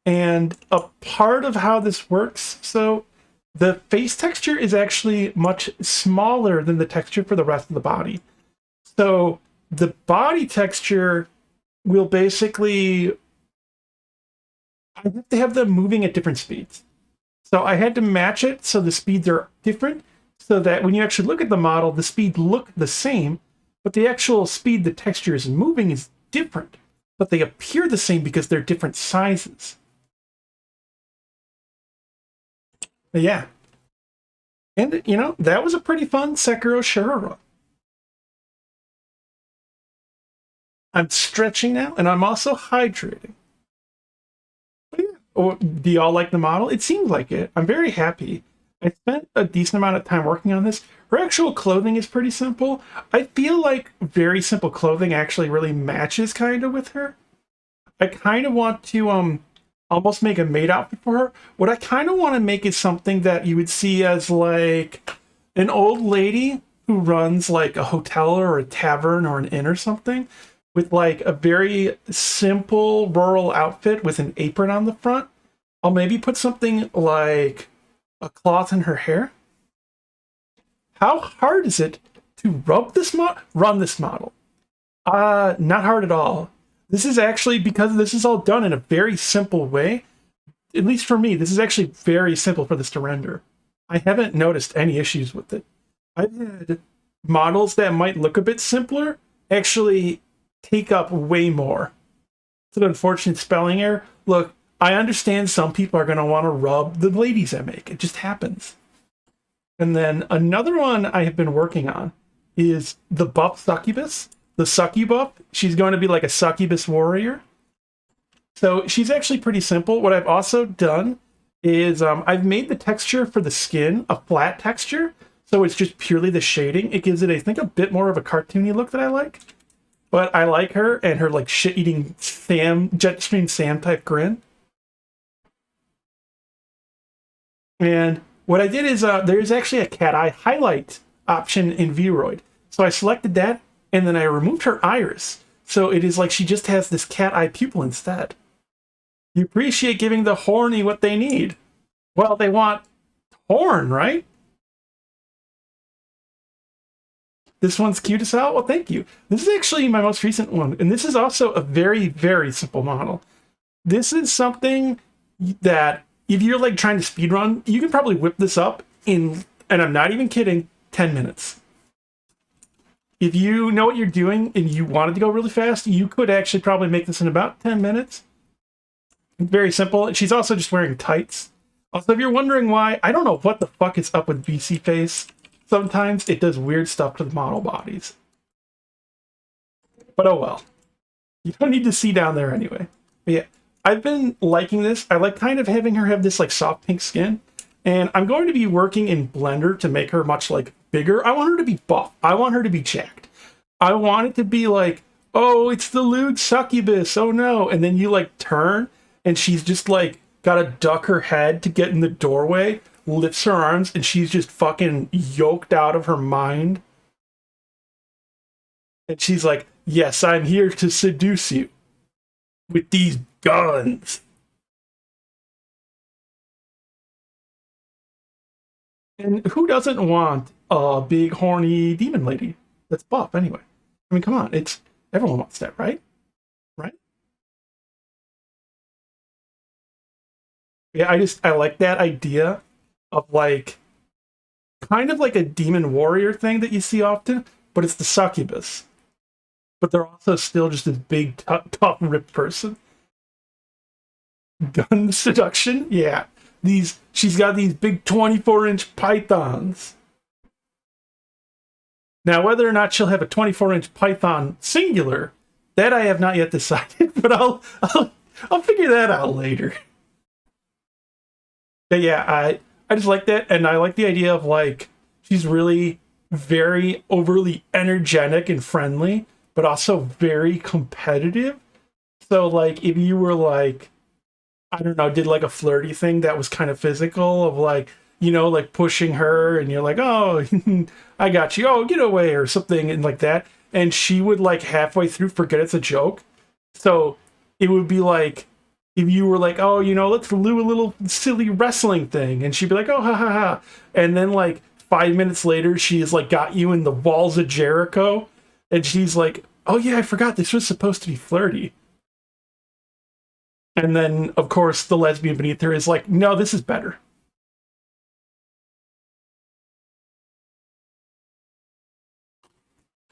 And a part of how this works, so the face texture is actually much smaller than the texture for the rest of the body. So the body texture will basically, I have to have them moving at different speeds. So I had to match it so the speeds are different, so that when you actually look at the model, the speed look the same, but the actual speed the texture is moving is different. But they appear the same because they're different sizes. But yeah. And, you know, that was a pretty fun Sekiro Shura run. I'm stretching now, and I'm also hydrating. But yeah. Oh, do y'all like the model? It seems like it. I'm very happy. I spent a decent amount of time working on this. Her actual clothing is pretty simple. I feel like very simple clothing actually really matches kind of with her. I kind of want to almost make a maid outfit for her. What I kind of want to make is something that you would see as like an old lady who runs like a hotel or a tavern or an inn or something, with like a very simple rural outfit with an apron on the front. I'll maybe put something like a cloth in her hair. How hard is it to run this model? Not hard at all. This is actually, because this is all done in a very simple way, at least for me, this is actually very simple for this to render. I haven't noticed any issues with it. I've had models that might look a bit simpler actually take up way more. It's an unfortunate spelling error. Look, I understand some people are going to want to rub the ladies I make. It just happens. And then another one I have been working on is the buff succubus. The succubus, she's going to be like a succubus warrior. So she's actually pretty simple. What I've also done is I've made the texture for the skin a flat texture. So it's just purely the shading. It gives it, I think, a bit more of a cartoony look that I like. But I like her and her like shit-eating Jetstream Sam type grin. And what I did is there's actually a cat eye highlight option in Vroid. So I selected that, and then I removed her iris. So it is like she just has this cat eye pupil instead. You appreciate giving the horny what they need. Well, they want horn, right? This one's cute as hell? Well, thank you. This is actually my most recent one. And this is also a very, very simple model. This is something that if you're like trying to speedrun, you can probably whip this up in, and I'm not even kidding, 10 minutes. If you know what you're doing and you wanted to go really fast, you could actually probably make this in about 10 minutes. Very simple. She's also just wearing tights. Also, if you're wondering why, I don't know what the fuck is up with VC Face. Sometimes it does weird stuff to the model bodies. But oh well. You don't need to see down there anyway. But yeah, I've been liking this. I like kind of having her have this like soft pink skin. And I'm going to be working in Blender to make her much like bigger. I want her to be buff. I want her to be jacked. I want it to be like, oh, it's the lewd succubus. Oh no. And then you like turn and she's just like got to duck her head to get in the doorway, lifts her arms, and she's just fucking yoked out of her mind. And she's like, yes, I'm here to seduce you with these guns. And who doesn't want a big horny demon lady that's buff anyway? I mean, come on, it's everyone wants that, right? Right? Yeah, I like that idea of like kind of like a demon warrior thing that you see often, but it's the succubus. But they're also still just this big, tough, ripped person. Gun seduction? Yeah. She's got these big 24-inch pythons. Now, whether or not she'll have a 24-inch python singular, that I have not yet decided, but I'll figure that out later. But yeah, I just like that, and I like the idea of like she's really very overly energetic and friendly, but also very competitive. So like if you were like, I don't know, did like a flirty thing that was kind of physical of like, you know, like pushing her and you're like, oh, I got you, oh, get away or something and like that. And she would like halfway through forget it's a joke. So it would be like, if you were like, oh, you know, let's do a little silly wrestling thing. And she'd be like, oh, ha, ha, ha. And then like 5 minutes later, she's like got you in the walls of Jericho. And she's like, oh yeah, I forgot this was supposed to be flirty. And then, of course, the lesbian beneath her is like, no, this is better.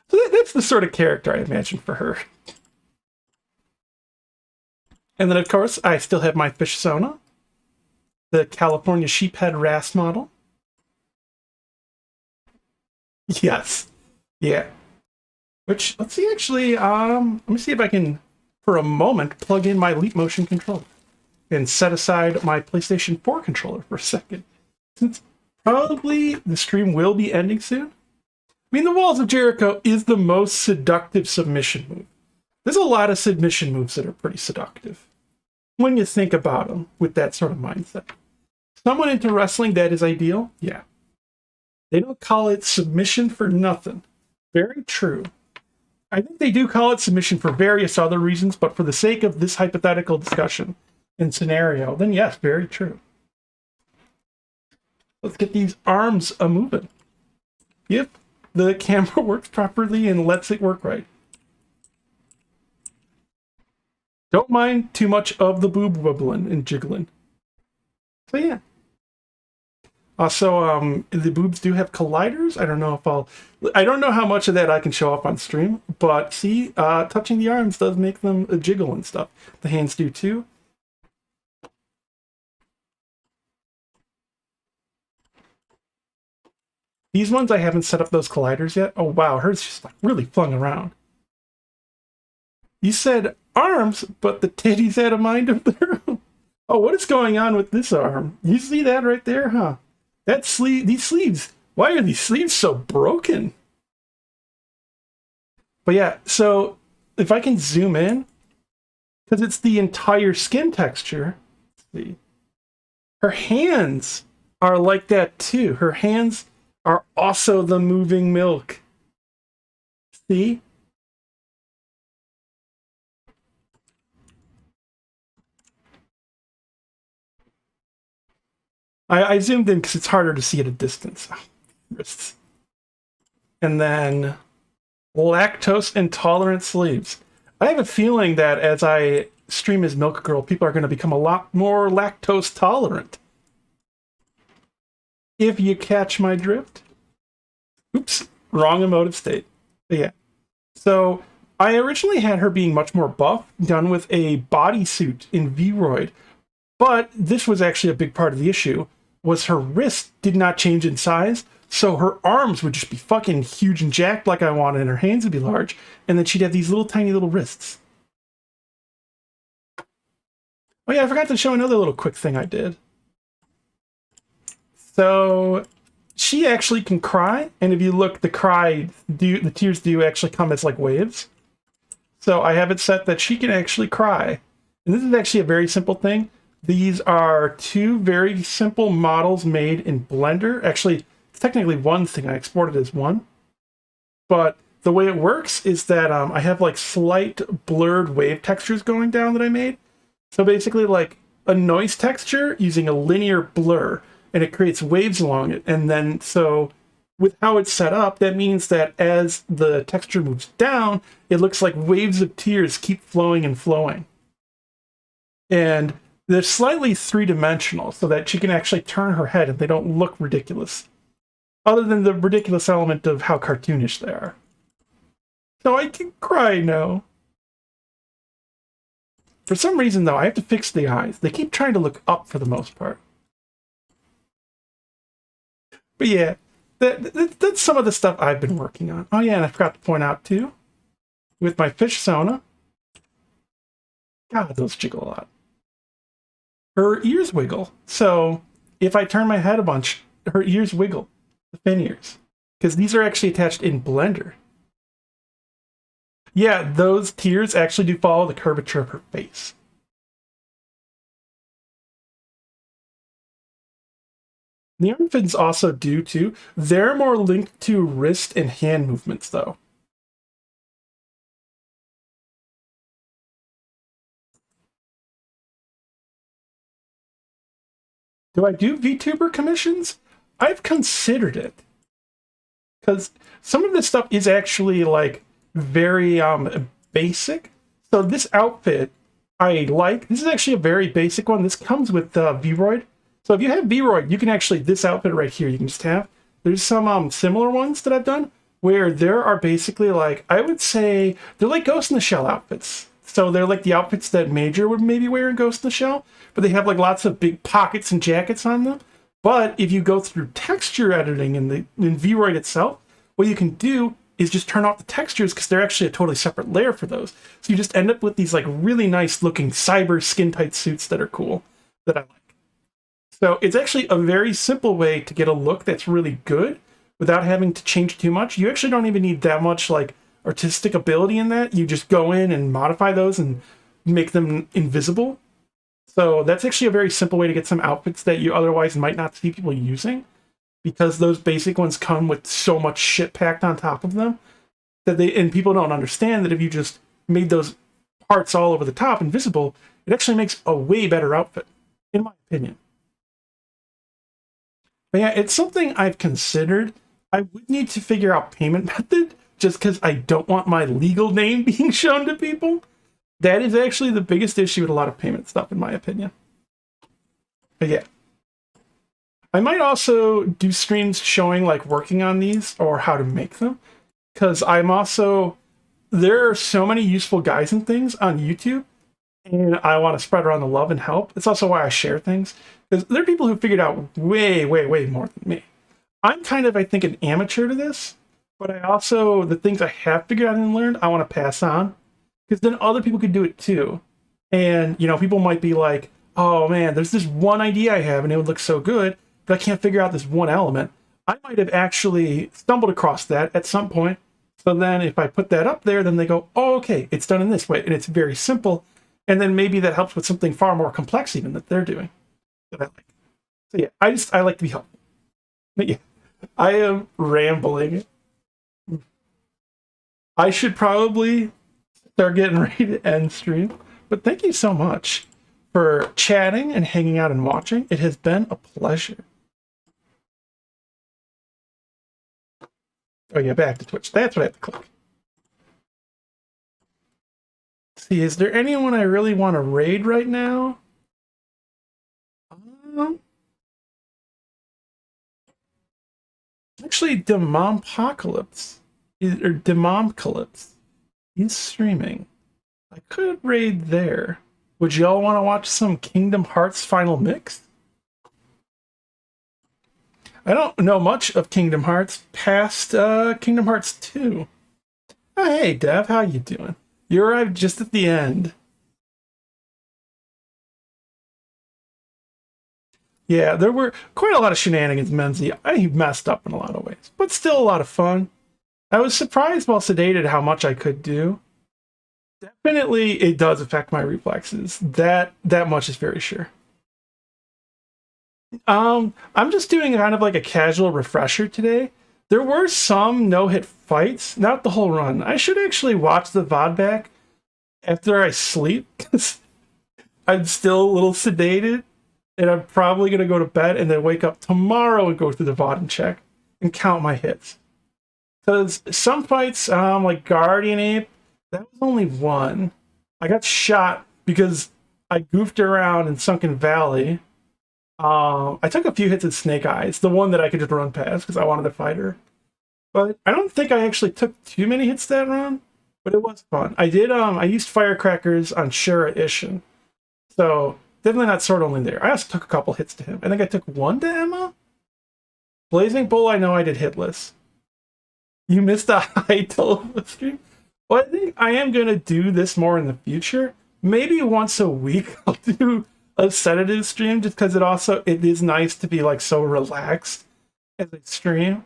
So that's the sort of character I imagine for her. And then, of course, I still have my fish Sona, the California sheephead wrasse model. Yes. Yeah. Which, let's see, actually, let me see if I can, for a moment, plug in my Leap Motion controller and set aside my PlayStation 4 controller for a second. Since probably the stream will be ending soon. I mean, the Walls of Jericho is the most seductive submission move. There's a lot of submission moves that are pretty seductive when you think about them with that sort of mindset. Someone into wrestling, that is ideal. Yeah. They don't call it submission for nothing. Very true. I think they do call it submission for various other reasons, but for the sake of this hypothetical discussion and scenario, then yes, very true. Let's get these arms a-moving. If the camera works properly and lets it work right. Don't mind too much of the boob wibbling and jiggling. So yeah. Also, the boobs do have colliders. I don't know if I don't know how much of that I can show up on stream, but see, touching the arms does make them jiggle and stuff. The hands do too. These ones I haven't set up those colliders yet. Oh wow, hers just like really flung around. You said arms, but the titties had a mind of their own. Oh, what is going on with this arm? You see that right there, huh? That sleeve, these sleeves, why are these sleeves so broken? But yeah, so if I can zoom in, because it's the entire skin texture, let's see. Her hands are like that too. Her hands are also the moving milk. See? I zoomed in because it's harder to see at a distance. Wrists. And then lactose intolerant sleeves. I have a feeling that as I stream as Milk Girl, people are going to become a lot more lactose tolerant. If you catch my drift. Oops, wrong emotive state. But yeah. So I originally had her being much more buff, done with a bodysuit in V-Roid. But this was actually a big part of the issue, was her wrist did not change in size, so her arms would just be fucking huge and jacked like I wanted, and her hands would be large, and then she'd have these little tiny little wrists. Oh yeah, I forgot to show another little quick thing I did. So she actually can cry, and if you look, the tears do actually come as like waves. So I have it set that she can actually cry. And this is actually a very simple thing. These are two very simple models made in Blender. Actually, it's technically one thing. I exported as one. But the way it works is that I have like slight blurred wave textures going down that I made. So basically like a noise texture using a linear blur, and it creates waves along it. And then so with how it's set up, that means that as the texture moves down, it looks like waves of tears keep flowing and flowing. And they're slightly three-dimensional so that she can actually turn her head and they don't look ridiculous. Other than the ridiculous element of how cartoonish they are. So I can cry now. For some reason, though, I have to fix the eyes. They keep trying to look up for the most part. But yeah, that's some of the stuff I've been working on. Oh yeah, and I forgot to point out, too, with my fish Sona. God, those jiggle a lot. Her ears wiggle. So if I turn my head a bunch, her ears wiggle. The fin ears. Because these are actually attached in Blender. Yeah, those tears actually do follow the curvature of her face. The arm fins also do too. They're more linked to wrist and hand movements though. Do I do VTuber commissions? I've considered it. Because some of this stuff is actually like very basic. So this outfit I like. This is actually a very basic one. This comes with VRoid. So if you have VRoid, you can actually, this outfit right here, you can just have. There's some similar ones that I've done where there are basically like, I would say, they're like Ghost in the Shell outfits. So they're like the outfits that Major would maybe wear in Ghost in the Shell, but they have like lots of big pockets and jackets on them. But if you go through texture editing in VRoid itself, what you can do is just turn off the textures because they're actually a totally separate layer for those. So you just end up with these like really nice looking cyber skin tight suits that are cool that I like. So it's actually a very simple way to get a look that's really good without having to change too much. You actually don't even need that much like artistic ability in that. You just go in and modify those and make them invisible. So that's actually a very simple way to get some outfits that you otherwise might not see people using, because those basic ones come with so much shit packed on top of them that people don't understand that if you just made those parts all over the top invisible, it actually makes a way better outfit, in my opinion. But yeah, it's something I've considered. I would need to figure out payment method just because I don't want my legal name being shown to people. That is actually the biggest issue with a lot of payment stuff, in my opinion. But yeah. I might also do streams showing like working on these or how to make them. Because there are so many useful guides and things on YouTube, and I want to spread around the love and help. It's also why I share things. Because there are people who figured out way, way, way more than me. I'm kind of, I think, an amateur to this, but the things I have figured out and learned, I want to pass on. Because then other people could do it too. And, people might be like, oh man, there's this one idea I have and it would look so good, but I can't figure out this one element. I might have actually stumbled across that at some point. So then if I put that up there, then they go, oh, okay, it's done in this way. And it's very simple. And then maybe that helps with something far more complex even that they're doing. That I like. So yeah, I like to be helpful. But yeah, I am rambling. I should probably start getting ready to end stream. But thank you so much for chatting and hanging out and watching. It has been a pleasure. Oh yeah, back to Twitch. That's what I have to click. Let's see, is there anyone I really want to raid right now? Actually, Demompocalypse or Demomcalypse, he's streaming. I could raid there. Would y'all want to watch some Kingdom Hearts Final Mix? I don't know much of Kingdom Hearts past Kingdom Hearts 2. Oh, hey, Dev, how you doing? You arrived just at the end. Yeah, there were quite a lot of shenanigans, Menzie. I messed up in a lot of ways, but still a lot of fun. I was surprised while sedated how much I could do. Definitely, it does affect my reflexes. That much is very sure. I'm just doing kind of like a casual refresher today. There were some no-hit fights, not the whole run. I should actually watch the VOD back after I sleep, because I'm still a little sedated, and I'm probably gonna go to bed and then wake up tomorrow and go through the VOD and check and count my hits. Because some fights, like Guardian Ape, that was only one. I got shot because I goofed around in Sunken Valley. I took a few hits at Snake Eyes, the one that I could just run past because I wanted to fight her. But I don't think I actually took too many hits that run, but it was fun. I did, I used firecrackers on Shura Ishin. So definitely not sword only there. I also took a couple hits to him. I think I took one to Emma. Blazing Bull, I know I did hitless. You missed a high Tulip stream? Well, I think I am going to do this more in the future. Maybe once a week I'll do a sedative stream, just because it is nice to be like so relaxed as I stream.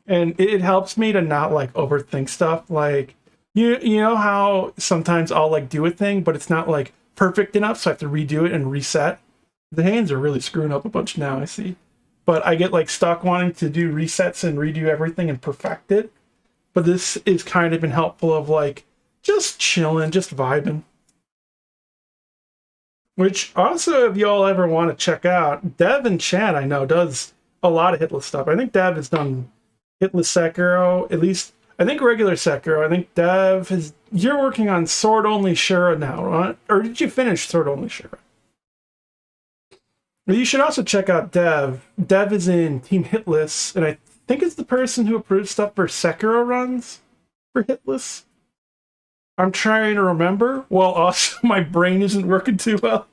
And it helps me to not like overthink stuff. Like, you know how sometimes I'll like do a thing, but it's not like perfect enough, so I have to redo it and reset. The hands are really screwing up a bunch now, I see. But I get like stuck wanting to do resets and redo everything and perfect it. But this is kind of been helpful of like just chilling, just vibing. Which also, if y'all ever want to check out, Dev in chat I know does a lot of hitless stuff. I think Dev has done hitless Sekiro, at least I think regular Sekiro. I think Dev has. You're working on sword only Shura now, right? Or did you finish sword only Shura? But you should also check out Dev. Dev is in Team Hitless, and I think it's the person who approves stuff for Sekiro runs for Hitless. I'm trying to remember. Well, also, my brain isn't working too well.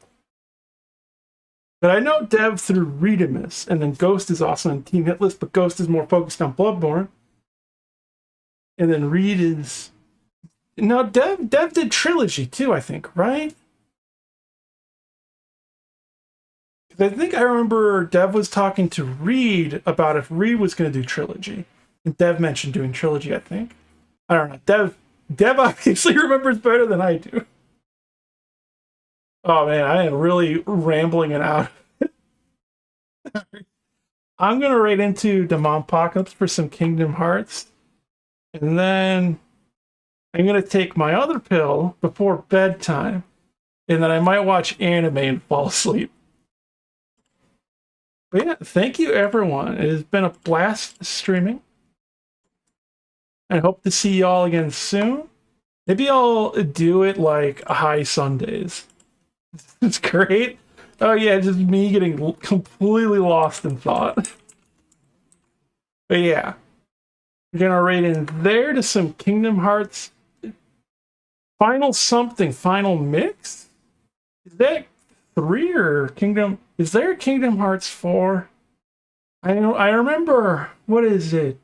But I know Dev through Readimus, and then Ghost is also in Team Hitless, but Ghost is more focused on Bloodborne. And then Reed is... No, Dev did Trilogy too, I think, right? I think I remember Dev was talking to Reed about if Reed was going to do Trilogy. And Dev mentioned doing Trilogy, I think. I don't know. Dev obviously remembers better than I do. Oh man, I am really rambling it out. I'm going to raid into Demopocalypse for some Kingdom Hearts. And then I'm going to take my other pill before bedtime. And then I might watch anime and fall asleep. But yeah, thank you everyone. It has been a blast streaming. I hope to see y'all again soon. Maybe I'll do it like high Sundays. It's great. Oh yeah, just me getting completely lost in thought. But yeah, we're gonna raid in there to some Kingdom Hearts final mix. Is that 3 or Kingdom? Is there Kingdom Hearts 4? I remember. What is it?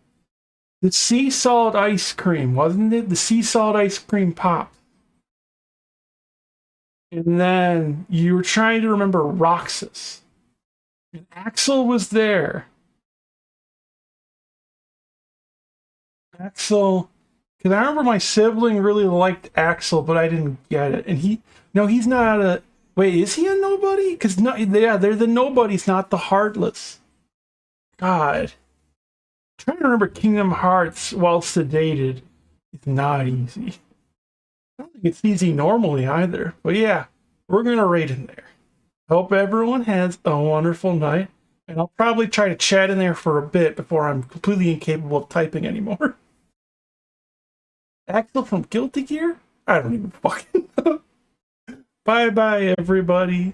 The sea salt ice cream, wasn't it? The sea salt ice cream pop. And then you were trying to remember Roxas. And Axel was there. Axel, because I remember my sibling really liked Axel, but I didn't get it. And he's not a... Wait, is he a nobody? Because no, yeah, they're the nobodies, not the heartless. God. I'm trying to remember Kingdom Hearts while sedated. It's not easy. I don't think it's easy normally either. But yeah, we're going to raid in there. Hope everyone has a wonderful night. And I'll probably try to chat in there for a bit before I'm completely incapable of typing anymore. Axel from Guilty Gear? I don't even fucking know. Bye-bye, everybody.